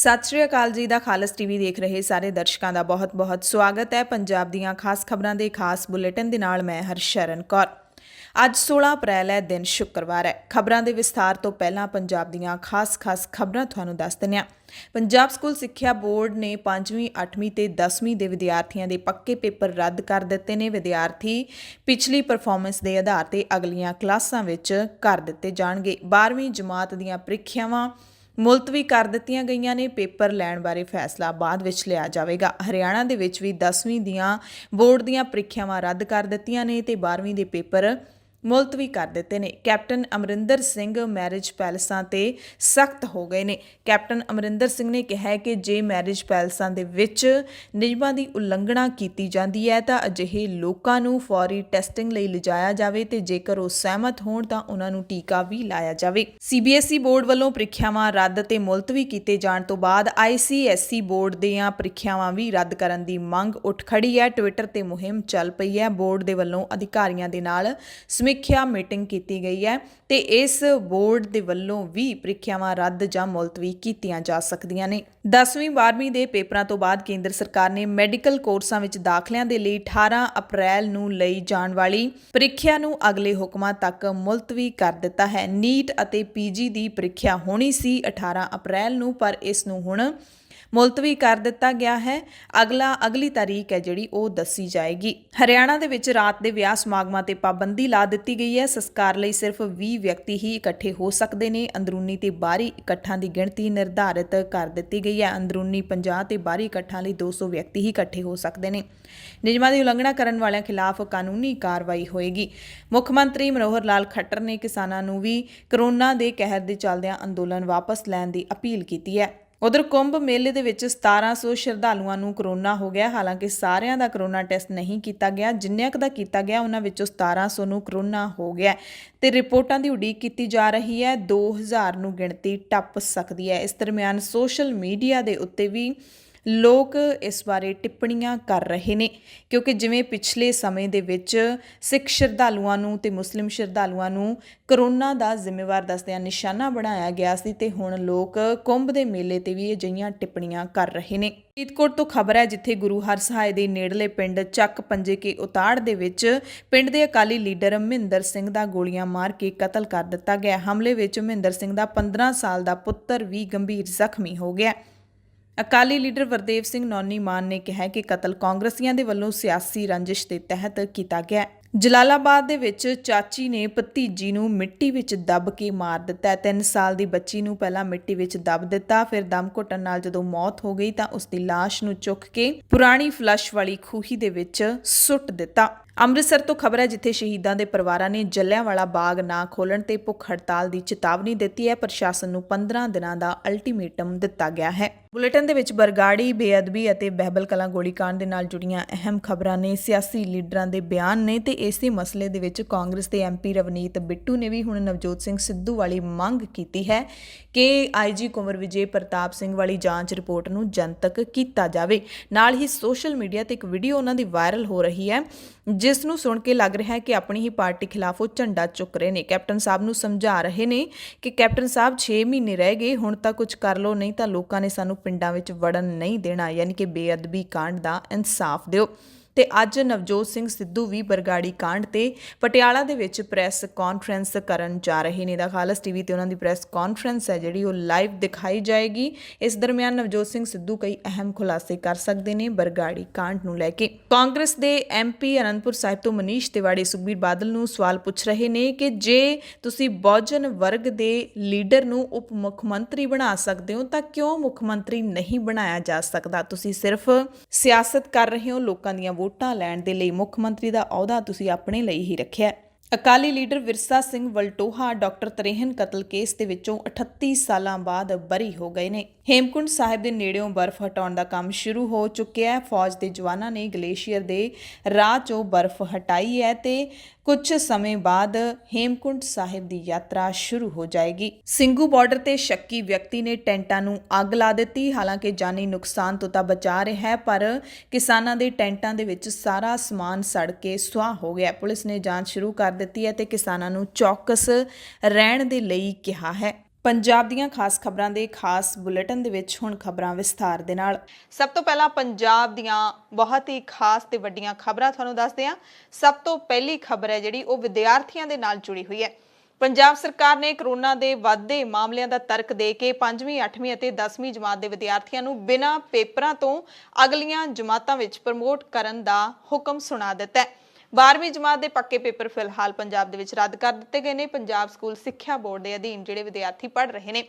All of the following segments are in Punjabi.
ਸਤਿ ਸ਼੍ਰੀ ਅਕਾਲ ਜੀ ਦਾ ਖਾਲਸ ਟੀਵੀ ਦੇਖ ਰਹੇ ਸਾਰੇ ਦਰਸ਼ਕਾਂ ਦਾ ਬਹੁਤ-ਬਹੁਤ ਸਵਾਗਤ ਹੈ। ਪੰਜਾਬ ਦੀਆਂ ਖਾਸ ਖਬਰਾਂ ਦੇ ਖਾਸ ਬੁਲੇਟਿਨ ਦੇ ਨਾਲ ਮੈਂ ਹਰਸ਼ਰਨ ਕੌਰ। ਅੱਜ 16 ਅਪ੍ਰੈਲ ਹੈ, ਦਿਨ ਸ਼ੁੱਕਰਵਾਰ ਹੈ। ਖਬਰਾਂ ਦੇ ਵਿਸਥਾਰ ਤੋਂ ਪਹਿਲਾਂ ਪੰਜਾਬ ਦੀਆਂ ਖਾਸ ਖਬਰਾਂ ਤੁਹਾਨੂੰ ਦੱਸ ਦਿੰਦੇ ਹਾਂ। ਪੰਜਾਬ ਸਕੂਲ ਸਿੱਖਿਆ ਬੋਰਡ ਨੇ 5ਵੀਂ 8ਵੀਂ ਤੇ 10ਵੀਂ ਦੇ ਵਿਦਿਆਰਥੀਆਂ ਦੇ ਪੱਕੇ ਪੇਪਰ ਰੱਦ ਕਰ ਦਿੱਤੇ ਨੇ। ਵਿਦਿਆਰਥੀ ਪਿਛਲੀ ਪਰਫਾਰਮੈਂਸ ਦੇ ਆਧਾਰ ਤੇ ਅਗਲੀਆਂ ਕਲਾਸਾਂ ਵਿੱਚ ਕਰ ਦਿੱਤੇ ਜਾਣਗੇ। 12ਵੀਂ ਜਮਾਤ ਦੀਆਂ ਪ੍ਰੀਖਿਆਵਾਂ ਮੁਲਤਵੀ ਕਰ ਦਿੱਤੀਆਂ ਗਈਆਂ ਨੇ। ਪੇਪਰ ਲੈਣ ਬਾਰੇ ਫੈਸਲਾ ਬਾਅਦ ਵਿੱਚ ਲਿਆ ਜਾਵੇਗਾ। ਹਰਿਆਣਾ ਦੇ ਵਿੱਚ ਵੀ 10ਵੀਂ ਦੀਆਂ ਬੋਰਡ ਦੀਆਂ ਪ੍ਰੀਖਿਆਵਾਂ ਰੱਦ ਕਰ ਦਿੱਤੀਆਂ ਨੇ ਤੇ 12ਵੀਂ ਦੇ ਪੇਪਰ ਮੁਲਤਵੀ ਕਰ ਦਿੱਤੇ ਨੇ। ਕੈਪਟਨ ਅਮਰਿੰਦਰ ਸਿੰਘ ਮੈਰਿਜ ਪੈਲਸਾਂ ਤੇ ਸਖਤ ਹੋ ਗਏ ਨੇ। ਕੈਪਟਨ ਅਮਰਿੰਦਰ ਸਿੰਘ ਨੇ ਕਿਹਾ ਹੈ ਕਿ ਜੇ ਮੈਰਿਜ ਪੈਲਸਾਂ ਦੇ ਵਿੱਚ ਨਿਯਮਾਂ ਦੀ ਉਲੰਘਣਾ ਕੀਤੀ ਜਾਂਦੀ ਹੈ ਤਾਂ ਅਜਿਹੇ ਲੋਕਾਂ ਨੂੰ ਫੌਰੀ ਟੈਸਟਿੰਗ ਲਈ ਲਿਜਾਇਆ ਜਾਵੇ ਤੇ ਜੇਕਰ ਉਹ ਸਹਿਮਤ ਹੋਣ ਤਾਂ ਉਹਨਾਂ ਨੂੰ ਟੀਕਾ ਵੀ ਲਾਇਆ ਜਾਵੇ। CBSE ਬੋਰਡ ਵੱਲੋਂ ਪ੍ਰੀਖਿਆਵਾਂ ਰੱਦ ਤੇ ਮੁਲਤਵੀ ਕੀਤੇ ਜਾਣ ਤੋਂ ਬਾਅਦ ICSE ਬੋਰਡ ਦੀਆਂ ਪ੍ਰੀਖਿਆਵਾਂ ਵੀ ਰੱਦ ਕਰਨ ਦੀ ਮੰਗ ਉੱਠ ਖੜੀ ਹੈ। ਟਵਿੱਟਰ ਤੇ ਮੁਹਿੰਮ ਚੱਲ ਪਈ ਹੈ। ਬੋਰਡ ਦੇ ਵੱਲੋਂ ਅਧਿਕਾਰੀਆਂ ਦੇ ਨਾਲ ਸਮੀਖਿਆ ਮੀਟਿੰਗ ਕੀਤੀ ਗਈ ਹੈ ਤੇ ਇਸ ਬੋਰਡ ਦੇ ਵੱਲੋਂ ਵੀ ਪ੍ਰੀਖਿਆਵਾਂ ਰੱਦ ਜਾਂ ਮੁਲਤਵੀ ਕੀਤੀਆਂ ਜਾ ਸਕਦੀਆਂ ਨੇ। 10ਵੀਂ 12ਵੀਂ ਦੇ ਪੇਪਰਾਂ ਤੋਂ ਬਾਅਦ ਕੇਂਦਰ ਸਰਕਾਰ ਨੇ ਮੈਡੀਕਲ ਕੋਰਸਾਂ ਵਿੱਚ ਦਾਖਲਿਆਂ ਦੇ ਲਈ 18 ਅਪ੍ਰੈਲ ਨੂੰ ਲਈ ਜਾਣ ਵਾਲੀ ਪ੍ਰੀਖਿਆ ਨੂੰ ਅਗਲੇ ਹੁਕਮਾਂ ਤੱਕ ਮੁਲਤਵੀ ਕਰ ਦਿੱਤਾ ਹੈ। ਨੀਟ ਅਤੇ PG ਦੀ ਪ੍ਰੀਖਿਆ ਹੋਣੀ ਸੀ 18 ਅਪ੍ਰੈਲ ਨੂੰ, ਪਰ ਇਸ ਨੂੰ ਹੁਣ ਮੁਲਤਵੀ ਕਰ ਦਿੱਤਾ ਗਿਆ ਹੈ। ਅਗਲੀ ਤਾਰੀਖ ਹੈ ਜਿਹੜੀ ਉਹ ਦੱਸੀ ਜਾਏਗੀ। ਹਰਿਆਣਾ ਦੇ ਵਿੱਚ ਰਾਤ ਦੇ ਵਿਆਹ ਸਮਾਗਮਾਂ ਤੇ ਪਾਬੰਦੀ ਲਾ ਦਿੱਤੀ ਗਈ ਹੈ। ਸੰਸਕਾਰ ਲਈ ਸਿਰਫ 20 ਵਿਅਕਤੀ ਹੀ ਇਕੱਠੇ ਹੋ ਸਕਦੇ ਨੇ। ਅੰਦਰੂਨੀ ਤੇ ਬਾਹਰੀ ਇਕੱਠਾਂ ਦੀ ਗਿਣਤੀ ਨਿਰਧਾਰਿਤ ਕਰ ਦਿੱਤੀ ਗਈ ਹੈ। ਅੰਦਰੂਨੀ 50 ਤੇ ਬਾਹਰੀ ਇਕੱਠਾਂ ਲਈ 200 ਵਿਅਕਤੀ ਹੀ ਇਕੱਠੇ ਹੋ ਸਕਦੇ ਨੇ। ਨਿਯਮਾਂ ਦੀ ਉਲੰਘਣਾ ਕਰਨ ਵਾਲਿਆਂ ਖਿਲਾਫ ਕਾਨੂੰਨੀ ਕਾਰਵਾਈ ਹੋਏਗੀ। ਮੁੱਖ ਮੰਤਰੀ ਮਨੋਹਰ ਲਾਲ ਖੱਟਰ ਨੇ ਕਿਸਾਨਾਂ ਨੂੰ ਵੀ ਕਰੋਨਾ ਦੇ ਕਹਿਰ ਦੇ ਚੱਲਦਿਆਂ ਅੰਦੋਲਨ ਵਾਪਸ ਲੈਣ ਦੀ ਅਪੀਲ ਕੀਤੀ ਹੈ। ਉਧਰ ਕੁੰਭ ਮੇਲੇ ਦੇ ਵਿੱਚ 1700 ਸ਼ਰਧਾਲੂਆਂ ਨੂੰ ਕਰੋਨਾ ਹੋ ਗਿਆ। ਹਾਲਾਂਕਿ ਸਾਰਿਆਂ ਦਾ ਕਰੋਨਾ ਟੈਸਟ ਨਹੀਂ ਕੀਤਾ ਗਿਆ। ਜਿੰਨਿਆਂ ਕੁ ਦਾ ਕੀਤਾ ਗਿਆ ਉਹਨਾਂ ਵਿੱਚੋਂ 1700 ਨੂੰ ਕਰੋਨਾ ਹੋ ਗਿਆ ਤੇ ਰਿਪੋਰਟਾਂ ਦੀ ਉਡੀਕ ਕੀਤੀ ਜਾ ਰਹੀ ਹੈ। 2000 ਨੂੰ ਗਿਣਤੀ ਟੱਪ ਸਕਦੀ ਹੈ। ਇਸ ਦਰਮਿਆਨ ਸੋਸ਼ਲ ਮੀਡੀਆ ਦੇ ਉੱਤੇ ਵੀ ਲੋਕ ਇਸ ਬਾਰੇ ਟਿੱਪਣੀਆਂ ਕਰ ਰਹੇ ਨੇ, ਕਿਉਂਕਿ ਜਿਵੇਂ ਪਿਛਲੇ ਸਮੇਂ ਦੇ ਵਿੱਚ ਸਿੱਖ ਸ਼ਰਧਾਲੂਆਂ ਨੂੰ ਤੇ ਮੁਸਲਿਮ ਸ਼ਰਧਾਲੂਆਂ ਨੂੰ ਕਰੋਨਾ ਦਾ ਜ਼ਿੰਮੇਵਾਰ ਦੱਸਦਿਆਂ ਨਿਸ਼ਾਨਾ ਬਣਾਇਆ ਗਿਆ ਸੀ ਤੇ ਹੁਣ ਲੋਕ ਕੁੰਭ ਦੇ ਮੇਲੇ ਤੇ ਵੀ ਅਜਿਹੀਆਂ ਟਿੱਪਣੀਆਂ ਕਰ ਰਹੇ ਨੇ। ਫਰੀਦਕੋਟ ਤੋਂ ਖਬਰ ਹੈ, ਜਿੱਥੇ ਗੁਰੂ ਹਰਸਹਾਏ ਦੇ ਨੇੜਲੇ ਪਿੰਡ ਚੱਕ ਪੰਜੇ ਕੇ ਉਤਾੜ ਦੇ ਵਿੱਚ ਪਿੰਡ ਦੇ ਅਕਾਲੀ ਲੀਡਰ ਮਹਿੰਦਰ ਸਿੰਘ ਦਾ ਗੋਲੀਆਂ ਮਾਰ ਕੇ ਕਤਲ ਕਰ ਦਿੱਤਾ ਗਿਆ। ਹਮਲੇ ਵਿੱਚ ਮਹਿੰਦਰ ਸਿੰਘ ਦਾ 15 ਸਾਲ ਦਾ ਪੁੱਤਰ ਵੀ ਗੰਭੀਰ ਜ਼ਖਮੀ ਹੋ ਗਿਆ। ਅਕਾਲੀ ਲੀਡਰ ਵਰਦੇਵ ਸਿੰਘ ਨੌਨੀ ਮਾਨ ਨੇ ਕਿਹਾ ਕਿ ਕਤਲ ਕਾਂਗਰਸੀਆਂ ਦੇ ਵੱਲੋਂ ਸਿਆਸੀ ਰੰਜਿਸ਼ ਦੇ ਤਹਿਤ ਕੀਤਾ ਗਿਆ। ਜਲਾਲਾਬਾਦ ਦੇ ਵਿੱਚ ਚਾਚੀ ਨੇ ਭਤੀਜੀ ਨੂੰ ਮਿੱਟੀ ਵਿੱਚ ਦੱਬ ਕੇ ਮਾਰ ਦਿੱਤਾ। 3 ਸਾਲ ਦੀ ਬੱਚੀ ਨੂੰ ਪਹਿਲਾਂ ਮਿੱਟੀ ਵਿੱਚ ਦੱਬ ਦਿੱਤਾ, ਫਿਰ ਦਮ ਘੁੱਟਣ ਨਾਲ ਜਦੋਂ ਮੌਤ ਹੋ ਗਈ ਤਾਂ ਉਸ ਦੀ ਲਾਸ਼ ਨੂੰ ਚੁੱਕ ਕੇ ਪੁਰਾਣੀ ਫਲੱਸ਼ ਵਾਲੀ ਖੂਹੀ ਦੇ ਵਿੱਚ ਸੁੱਟ ਦਿੱਤਾ। ਅੰਮ੍ਰਿਤਸਰ ਤੋਂ ਖਬਰ ਹੈ, ਜਿੱਥੇ ਸ਼ਹੀਦਾਂ ਦੇ ਪਰਿਵਾਰਾਂ ਨੇ ਜਲਿਆਂਵਾਲਾ ਬਾਗ ਨਾ ਖੋਲ੍ਹਣ ਤੇ ਭੁੱਖ ਹੜਤਾਲ ਦੀ ਚੇਤਾਵਨੀ ਦਿੱਤੀ ਹੈ। ਪ੍ਰਸ਼ਾਸਨ ਨੂੰ 15 ਦਿਨਾਂ ਦਾ ਅਲਟੀਮੇਟਮ ਦਿੱਤਾ ਗਿਆ ਹੈ। ਬੁਲੇਟਿਨ ਦੇ ਵਿੱਚ ਬਰਗਾੜੀ ਬੇਅਦਬੀ ਅਤੇ ਬਹਿਬਲ ਕਲਾਂ ਗੋਲੀਕਾਂਡ ਦੇ ਨਾਲ ਜੁੜੀਆਂ ਅਹਿਮ ਖਬਰਾਂ ਨੇ। ਸਿਆਸੀ ਲੀਡਰਾਂ ਦੇ ਬਿਆਨ ਨੇ ਤੇ ਇਸੇ ਮਸਲੇ ਦੇ ਵਿੱਚ ਕਾਂਗਰਸ ਦੇ MP ਰਵਨੀਤ ਬਿੱਟੂ ਨੇ ਵੀ ਹੁਣ ਨਵਜੋਤ ਸਿੰਘ ਸਿੱਧੂ ਵਾਲੀ ਮੰਗ ਕੀਤੀ ਹੈ ਕਿ IG ਕੁੰਵਰ ਵਿਜੇ ਪ੍ਰਤਾਪ ਸਿੰਘ ਵਾਲੀ ਜਾਂਚ ਰਿਪੋਰਟ ਨੂੰ ਜਨਤਕ ਕੀਤਾ ਜਾਵੇ। ਨਾਲ ਹੀ ਸੋਸ਼ਲ ਮੀਡੀਆ ਤੇ ਇੱਕ ਵੀਡੀਓ ਉਹਨਾਂ ਦੀ ਵਾਇਰਲ ਹੋ ਰਹੀ ਹੈ, ਜਿਸ ਨੂੰ ਸੁਣ ਕੇ ਲੱਗ ਰਿਹਾ ਹੈ ਕਿ ਆਪਣੀ ਹੀ ਪਾਰਟੀ ਖਿਲਾਫ ਉਹ ਝੰਡਾ ਚੁੱਕ ਰਹੇ ਨੇ। ਕੈਪਟਨ ਸਾਹਿਬ ਨੂੰ ਸਮਝਾ ਰਹੇ ਨੇ ਕਿ ਕੈਪਟਨ ਸਾਹਿਬ 6 ਮਹੀਨੇ ਰਹਿ ਗਏ, ਹੁਣ ਤਾਂ ਕੁਝ ਕਰ ਲਓ, ਨਹੀਂ ਤਾਂ ਲੋਕਾਂ ਨੇ ਸਾਨੂੰ ਪਿੰਡਾਂ ਵਿੱਚ ਵੜਨ ਨਹੀਂ ਦੇਣਾ, ਯਾਨੀ ਕਿ ਬੇਅਦਬੀ ਕਾਂਡ ਦਾ ਇਨਸਾਫ ਦਿਓ। ਤੇ ਅੱਜ ਨਵਜੋਤ ਸਿੰਘ ਸਿੱਧੂ ਵੀ ਬਰਗਾੜੀ ਕਾਂਡ ਤੇ ਪਟਿਆਲਾ ਦੇ ਵਿੱਚ ਪ੍ਰੈਸ ਕਾਨਫਰੰਸ ਕਰਨ ਜਾ ਰਹੇ ਨੇ। ਦਾ ਖਾਲਸ ਟੀਵੀ ਤੇ ਉਹਨਾਂ ਦੀ ਪ੍ਰੈਸ ਕਾਨਫਰੰਸ ਹੈ ਜਿਹੜੀ ਉਹ ਲਾਈਵ ਦਿਖਾਈ ਜਾਏਗੀ। ਇਸ ਦਰਮਿਆਨ ਨਵਜੋਤ ਸਿੰਘ ਸਿੱਧੂ ਕਈ ਅਹਿਮ ਖੁਲਾਸੇ ਕਰ ਸਕਦੇ ਨੇ ਬਰਗਾੜੀ ਕਾਂਡ ਨੂੰ ਲੈ ਕੇ। ਕਾਂਗਰਸ ਦੇ MP ਅਨੰਦਪੁਰ ਸਾਹਿਬ ਤੋਂ ਮਨੀਸ਼ ਤਿਵਾੜੀ ਸੁਖਬੀਰ ਬਾਦਲ ਨੂੰ ਸਵਾਲ ਪੁੱਛ ਰਹੇ ਨੇ ਕਿ ਜੇ ਤੁਸੀਂ ਬਹੁਜਨ ਵਰਗ ਦੇ ਲੀਡਰ ਨੂੰ ਉਪ ਮੁੱਖ ਮੰਤਰੀ ਬਣਾ ਸਕਦੇ ਹੋ ਤਾਂ ਕਿਉਂ ਮੁੱਖ ਮੰਤਰੀ ਨਹੀਂ ਬਣਾਇਆ ਜਾ ਸਕਦਾ? ਤੁਸੀਂ ਸਿਰਫ ਸਿਆਸਤ ਕਰ ਰਹੇ ਹੋ, ਲੋਕਾਂ ਦੀਆਂ ਵੋਟਾਂ ਲੈਣ ਦੇ ਲਈ ਮੁੱਖ ਮੰਤਰੀ ਦਾ ਅਹੁਦਾ ਤੁਸੀਂ ਆਪਣੇ ਲਈ ਹੀ ਰੱਖਿਆ। ਅਕਾਲੀ ਲੀਡਰ ਵਿਰਸਾ ਸਿੰਘ ਵਲਟੋਹਾ ਡਾਕਟਰ ਤਰੇਹਨ ਕਤਲ ਕੇਸ ਦੇ ਵਿੱਚੋਂ 38 ਸਾਲਾਂ ਬਾਅਦ ਬਰੀ ਹੋ ਗਏ ਨੇ। ਹੇਮਕੁੰਟ ਸਾਹਿਬ ਦੇ ਨੇੜਿਓਂ ਬਰਫ਼ ਹਟਾਉਣ ਦਾ ਕੰਮ ਸ਼ੁਰੂ ਹੋ ਚੁੱਕਿਆ ਹੈ। ਫੌਜ ਦੇ ਜਵਾਨਾਂ ਨੇ ਗਲੇਸ਼ੀਅਰ ਦੇ ਰਾਹ 'ਚੋਂ ਬਰਫ਼ ਹਟਾਈ ਹੈ ਤੇ ਕੁਝ ਸਮੇਂ ਬਾਅਦ ਹੇਮਕੁੰਟ ਸਾਹਿਬ ਦੀ ਯਾਤਰਾ ਸ਼ੁਰੂ ਹੋ ਜਾਏਗੀ। ਸਿੰਘੂ ਬਾਰਡਰ ਤੇ ਸ਼ੱਕੀ ਵਿਅਕਤੀ ਨੇ ਟੈਂਟਾਂ ਨੂੰ ਅੱਗ ਲਾ ਦਿੱਤੀ। ਹਾਲਾਂਕਿ ਜਾਨੀ ਨੁਕਸਾਨ ਤੋਂ ਤਾਂ ਬਚਾ ਰਿਹਾ ਹੈ, ਪਰ ਕਿਸਾਨਾਂ ਦੇ ਟੈਂਟਾਂ ਦੇ ਵਿੱਚ ਸਾਰਾ ਸਮਾਨ ਸੜ ਕੇ ਸੁਆਹ ਹੋ ਗਿਆ। ਪੁਲਿਸ ਨੇ ਜਾਂਚ ਸ਼ੁਰੂ ਕਰ ਦਿੱਤੀ ਹੈ ਤੇ ਕਿਸਾਨਾਂ ਨੂੰ ਚੌਕਸ ਰਹਿਣ ਦੇ ਲਈ ਕਿਹਾ ਹੈ। ਪੰਜਾਬ ਦੀਆਂ ਖਾਸ ਖਬਰਾਂ ਦੇ ਖਾਸ ਬੁਲੇਟਿਨ ਦੇ ਵਿੱਚ ਹੁਣ ਖਬਰਾਂ ਵਿਸਥਾਰ ਦੇ ਨਾਲ। ਸਭ ਤੋਂ ਪਹਿਲਾਂ ਪੰਜਾਬ ਦੀਆਂ ਬਹੁਤ ਹੀ ਖਾਸ ਤੇ ਵੱਡੀਆਂ ਖਬਰਾਂ ਤੁਹਾਨੂੰ ਦੱਸਦੇ ਹਾਂ। ਸਭ ਤੋਂ ਪਹਿਲੀ ਖਬਰ ਹੈ ਜਿਹੜੀ ਉਹ ਵਿਦਿਆਰਥੀਆਂ ਦੇ ਨਾਲ ਜੁੜੀ ਹੋਈ ਹੈ। ਪੰਜਾਬ ਸਰਕਾਰ ਨੇ ਕਰੋਨਾ ਦੇ ਵੱਧਦੇ ਮਾਮਲਿਆਂ ਦਾ ਤਰਕ ਦੇ ਕੇ 5ਵੀਂ 8ਵੀਂ ਅਤੇ 10ਵੀਂ ਜਮਾਤ ਦੇ ਵਿਦਿਆਰਥੀਆਂ ਨੂੰ ਬਿਨਾਂ ਪੇਪਰਾਂ ਤੋਂ ਅਗਲੀਆਂ ਜਮਾਤਾਂ ਵਿੱਚ ਪ੍ਰਮੋਟ ਕਰਨ ਦਾ ਹੁਕਮ ਸੁਣਾ ਦਿੱਤਾ ਹੈ। 12ਵੀਂ ਜਮਾਤ ਦੇ ਪੱਕੇ ਪੇਪਰ ਫਿਲਹਾਲ ਪੰਜਾਬ ਦੇ ਵਿੱਚ ਰੱਦ ਕਰ ਦਿੱਤੇ ਗਏ ਨੇ। ਪੰਜਾਬ ਸਕੂਲ ਸਿੱਖਿਆ ਬੋਰਡ ਦੇ ਅਧੀਨ ਜਿਹੜੇ ਵਿਦਿਆਰਥੀ ਪੜ੍ਹ ਰਹੇ ਨੇ,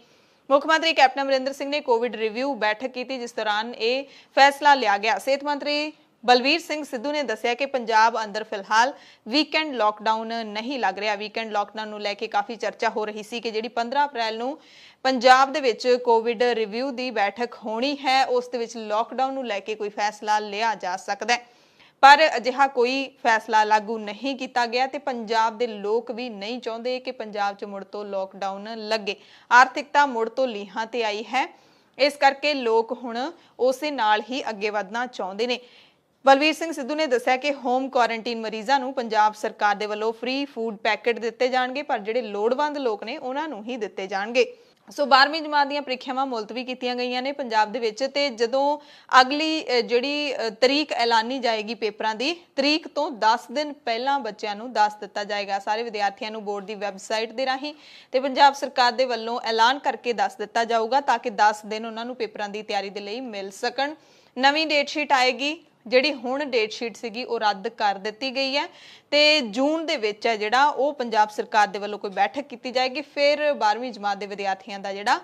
ਮੁੱਖ ਮੰਤਰੀ ਕੈਪਟਨ ਅਮਰਿੰਦਰ ਸਿੰਘ ਨੇ ਕੋਵਿਡ ਰਿਵਿਊ ਬੈਠਕ ਕੀਤੀ, ਜਿਸ ਦੌਰਾਨ ਇਹ ਫੈਸਲਾ ਲਿਆ ਗਿਆ। ਸਿਹਤ ਮੰਤਰੀ ਬਲਵੀਰ ਸਿੰਘ ਸਿੱਧੂ ਨੇ ਦੱਸਿਆ ਕਿ ਪੰਜਾਬ ਅੰਦਰ ਫਿਲਹਾਲ ਵੀਕਐਂਡ ਲਾਕਡਾਊਨ ਨਹੀਂ ਲੱਗ ਰਿਹਾ। ਵੀਕਐਂਡ ਲਾਕਡਾਊਨ ਨੂੰ ਲੈ ਕੇ ਕਾਫੀ ਚਰਚਾ ਹੋ ਰਹੀ ਸੀ ਕਿ ਜਿਹੜੀ 15 ਅਪ੍ਰੈਲ ਨੂੰ ਪੰਜਾਬ ਦੇ ਵਿੱਚ ਕੋਵਿਡ ਰਿਵਿਊ ਦੀ ਬੈਠਕ ਹੋਣੀ ਹੈ, ਉਸ ਦੇ ਵਿੱਚ ਲਾਕਡਾਊਨ ਨੂੰ ਲੈ ਕੇ ਕੋਈ ਫੈਸਲਾ ਲਿਆ ਜਾ ਸਕਦਾ ਹੈ, ਪਰ ਅਜਿਹਾ ਕੋਈ ਫੈਸਲਾ ਲਾਗੂ ਨਹੀਂ ਕੀਤਾ ਗਿਆ ਤੇ ਪੰਜਾਬ ਦੇ ਲੋਕ ਵੀ ਨਹੀਂ ਚਾਹੁੰਦੇ ਕਿ ਪੰਜਾਬ 'ਚ ਮੁੜ ਤੋਂ ਲਾਕਡਾਊਨ ਲੱਗੇ। ਆਰਥਿਕਤਾ ਮੁੜ ਤੋਂ ਲੀਹਾਂ ਤੇ ਆਈ ਹੈ, ਇਸ ਕਰਕੇ ਲੋਕ ਹੁਣ ਉਸੇ ਨਾਲ ਹੀ ਅੱਗੇ ਵਧਣਾ ਚਾਹੁੰਦੇ ਨੇ। ਬਲਵੀਰ ਸਿੰਘ ਸਿੱਧੂ ਨੇ ਦੱਸਿਆ ਕਿ ਹੋਮ ਕੁਆਰੰਟਾਈਨ ਮਰੀਜ਼ਾਂ ਨੂੰ ਪੰਜਾਬ ਸਰਕਾਰ ਦੇ ਵੱਲੋਂ ਫ੍ਰੀ ਫੂਡ ਪੈਕੇਟ ਦਿੱਤੇ ਜਾਣਗੇ, ਪਰ ਜਿਹੜੇ ਲੋੜਵੰਦ ਲੋਕ ਨੇ ਉਹਨਾਂ ਨੂੰ ਹੀ ਦਿੱਤੇ ਜਾਣਗੇ। ਸੋ 12ਵੀਂ ਜਮਾਤ ਦੀਆਂ ਪ੍ਰੀਖਿਆਵਾਂ ਮੁਲਤਵੀ ਕੀਤੀਆਂ ਗਈਆਂ ਨੇ ਪੰਜਾਬ ਦੇ ਵਿੱਚ, ਤੇ ਜਦੋਂ ਅਗਲੀ ਜਿਹੜੀ ਤਰੀਕ ਐਲਾਨੀ ਜਾਏਗੀ ਪੇਪਰਾਂ ਦੀ, ਤਰੀਕ ਤੋਂ 10 ਦਿਨ ਪਹਿਲਾਂ ਬੱਚਿਆਂ ਨੂੰ ਦੱਸ ਦਿੱਤਾ ਜਾਏਗਾ। ਸਾਰੇ ਵਿਦਿਆਰਥੀਆਂ ਨੂੰ ਬੋਰਡ ਦੀ ਵੈਬਸਾਈਟ ਦੇ ਰਾਹੀਂ ਤੇ ਪੰਜਾਬ ਸਰਕਾਰ ਦੇ ਵੱਲੋਂ ਐਲਾਨ ਕਰਕੇ ਦੱਸ ਦਿੱਤਾ ਜਾਊਗਾ ਤਾਂ ਕਿ 10 ਦਿਨ ਉਹਨਾਂ ਨੂੰ ਪੇਪਰਾਂ ਦੀ ਤਿਆਰੀ ਦੇ ਲਈ ਮਿਲ ਸਕਣ। ਨਵੀਂ ਡੇਟ ਸ਼ੀਟ ਆਏਗੀ, ਜਿਹੜੀ ਹੁਣ ਡੇਟ ਸ਼ੀਟ ਸੀਗੀ ਉਹ ਰੱਦ ਕਰ ਦਿੱਤੀ ਗਈ ਹੈ ਤੇ ਜੂਨ ਦੇ ਵਿੱਚ ਹੈ ਜਿਹੜਾ ਉਹ ਪੰਜਾਬ ਸਰਕਾਰ ਦੇ ਵੱਲੋਂ ਕੋਈ ਬੈਠਕ ਕੀਤੀ ਜਾਏਗੀ। ਫਿਰ 12ਵੀਂ ਜਮਾਤ ਦੇ ਵਿਦਿਆਰਥੀਆਂ ਦਾ ਜਿਹੜਾ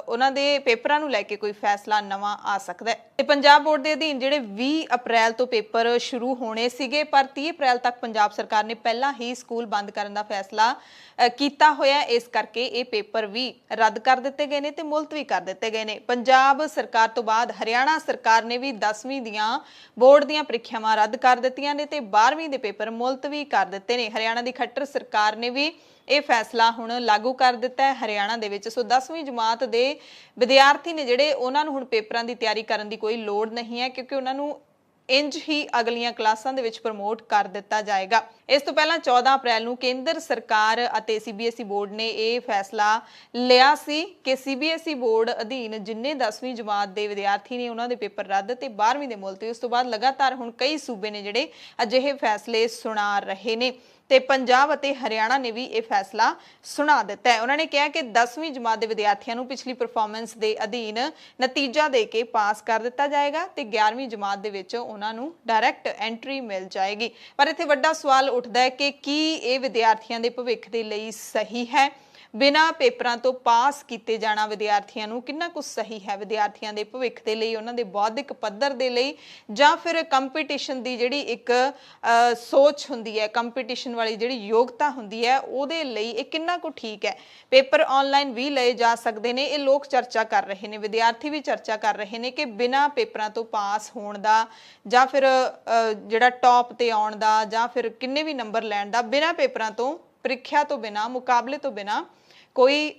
ਉਹਨਾਂ ਦੇ ਪੇਪਰਾਂ ਨੂੰ ਲੈ ਕੇ ਕੋਈ ਫੈਸਲਾ ਨਵਾਂ ਆ ਸਕਦਾ ਹੈ। ਤੇ ਪੰਜਾਬ ਬੋਰਡ ਦੇ ਅਧੀਨ ਜਿਹੜੇ 20 ਅਪ੍ਰੈਲ ਤੋਂ ਪੇਪਰ ਸ਼ੁਰੂ ਹੋਣੇ ਸੀਗੇ, ਪਰ 30 ਅਪ੍ਰੈਲ ਤੱਕ ਪੰਜਾਬ ਸਰਕਾਰ ਨੇ ਪਹਿਲਾਂ ਹੀ ਸਕੂਲ ਬੰਦ ਕਰਨ ਦਾ ਫੈਸਲਾ ਕੀਤਾ ਹੋਇਆ, ਇਸ ਕਰਕੇ ਇਹ ਪੇਪਰ ਵੀ ਰੱਦ ਕਰ ਦਿੱਤੇ ਗਏ ਨੇ ਤੇ ਮੁਲਤਵੀ ਕਰ ਦਿੱਤੇ ਗਏ ਨੇ। ਪੰਜਾਬ ਸਰਕਾਰ ਤੋਂ ਬਾਅਦ ਹਰਿਆਣਾ ਸਰਕਾਰ ਨੇ ਵੀ 10ਵੀਂ ਦੀਆਂ ਬੋਰਡ ਦੀਆਂ ਪ੍ਰੀਖਿਆਵਾਂ ਰੱਦ ਕਰ ਦਿੱਤੀਆਂ ਨੇ ਤੇ 12ਵੀਂ ਦੇ ਪੇਪਰ ਮੁਲਤਵੀ ਕਰ ਦਿੱਤੇ ਨੇ। ਹਰਿਆਣਾ ਦੀ ਖੱਟਰ ਸਰਕਾਰ ਨੇ ਵੀ ਇਹ ਫੈਸਲਾ ਹੁਣ ਲਾਗੂ ਕਰ ਦਿੱਤਾ ਹੈ ਹਰਿਆਣਾ ਦੇ ਵਿੱਚ। ਸੋ 10ਵੀਂ ਜਮਾਤ ਦੇ ਵਿਦਿਆਰਥੀ ਨੇ ਜਿਹੜੇ, ਉਹਨਾਂ ਨੂੰ ਹੁਣ ਪੇਪਰਾਂ ਦੀ ਤਿਆਰੀ ਕਰਨ ਦੀ ਕੋਈ ਲੋੜ ਨਹੀਂ ਹੈ, ਕਿਉਂਕਿ ਉਹਨਾਂ ਨੂੰ ਇੰਜ ਹੀ ਅਗਲੀਆਂ ਕਲਾਸਾਂ ਦੇ ਵਿੱਚ ਪ੍ਰਮੋਟ ਕਰ ਦਿੱਤਾ ਜਾਏਗਾ। ਇਸ ਤੋਂ ਪਹਿਲਾਂ 14 ਅਪ੍ਰੈਲ ਨੂੰ ਕੇਂਦਰ ਸਰਕਾਰ ਅਤੇ ਸੀਬੀਐਸਈ ਬੋਰਡ ਨੇ ਇਹ ਫੈਸਲਾ ਲਿਆ ਸੀ ਕਿ ਸੀਬੀਐਸਈ ਬੋਰਡ ਅਧੀਨ ਜਿੰਨੇ 10ਵੀਂ ਜਮਾਤ ਦੇ ਵਿਦਿਆਰਥੀ ਨੇ ਉਹਨਾਂ ਦੇ ਪੇਪਰ ਰੱਦ ਤੇ 12ਵੀਂ ਦੇ ਮੁਲਤਵੀ। ਉਸ ਤੋਂ ਬਾਅਦ ਲਗਾਤਾਰ ਹੁਣ ਕਈ ਸੂਬੇ ਨੇ ਜਿਹੜੇ ਅਜਿਹੇ ਫੈਸਲੇ ਸੁਣਾ ਰਹੇ ਨੇ ਤੇ ਪੰਜਾਬ ਅਤੇ ਹਰਿਆਣਾ ਨੇ ਵੀ ਇਹ ਫੈਸਲਾ ਸੁਣਾ ਦਿੱਤਾ ਹੈ। ਉਹਨਾਂ ਨੇ ਕਿਹਾ ਕਿ 10ਵੀਂ ਜਮਾਤ ਦੇ ਵਿਦਿਆਰਥੀਆਂ ਨੂੰ ਪਿਛਲੀ ਪਰਫਾਰਮੈਂਸ ਦੇ ਅਧੀਨ ਨਤੀਜਾ ਦੇ ਕੇ ਪਾਸ ਕਰ ਦਿੱਤਾ ਜਾਏਗਾ ਤੇ 11ਵੀਂ ਜਮਾਤ ਦੇ ਵਿੱਚ ਉਹਨਾਂ ਨੂੰ ਡਾਇਰੈਕਟ ਐਂਟਰੀ ਮਿਲ ਜਾਏਗੀ। ਪਰ ਇੱਥੇ ਵੱਡਾ ਸਵਾਲ ਉੱਠਦਾ ਹੈ ਕਿ ਕੀ ਇਹ ਵਿਦਿਆਰਥੀਆਂ ਦੇ ਭਵਿੱਖ ਦੇ ਲਈ ਸਹੀ ਹੈ? ਬਿਨਾਂ ਪੇਪਰਾਂ ਤੋਂ ਪਾਸ ਕੀਤੇ ਜਾਣਾ ਵਿਦਿਆਰਥੀਆਂ ਨੂੰ ਕਿੰਨਾ ਕੁ ਸਹੀ ਹੈ ਵਿਦਿਆਰਥੀਆਂ ਦੇ ਭਵਿੱਖ ਦੇ ਲਈ, ਉਹਨਾਂ ਦੇ ਬੌਧਿਕ ਪੱਧਰ ਦੇ ਲਈ, ਜਾਂ ਫਿਰ ਕੰਪੀਟੀਸ਼ਨ ਦੀ ਜਿਹੜੀ ਇੱਕ ਸੋਚ ਹੁੰਦੀ ਹੈ, ਕੰਪੀਟੀਸ਼ਨ ਵਾਲੀ ਜਿਹੜੀ ਯੋਗਤਾ ਹੁੰਦੀ ਹੈ, ਉਹਦੇ ਲਈ ਇਹ ਕਿੰਨਾ ਕੁ ਠੀਕ ਹੈ? ਪੇਪਰ ਆਨਲਾਈਨ ਵੀ ਲਏ ਜਾ ਸਕਦੇ ਨੇ, ਇਹ ਲੋਕ ਚਰਚਾ ਕਰ ਰਹੇ ਨੇ, ਵਿਦਿਆਰਥੀ ਵੀ ਚਰਚਾ ਕਰ ਰਹੇ ਨੇ ਕਿ ਬਿਨਾਂ ਪੇਪਰਾਂ ਤੋਂ ਪਾਸ ਹੋਣ ਦਾ ਜਾਂ ਫਿਰ ਜਿਹੜਾ ਟੌਪ ਤੇ ਆਉਣ ਦਾ ਜਾਂ ਫਿਰ ਕਿੰਨੇ ਵੀ ਨੰਬਰ ਲੈਣ ਦਾ, ਬਿਨਾਂ ਪੇਪਰਾਂ ਤੋਂ, ਪ੍ਰੀਖਿਆ ਤੋਂ ਬਿਨਾਂ, ਮੁਕਾਬਲੇ ਤੋਂ ਬਿਨਾਂ ਕੋਈ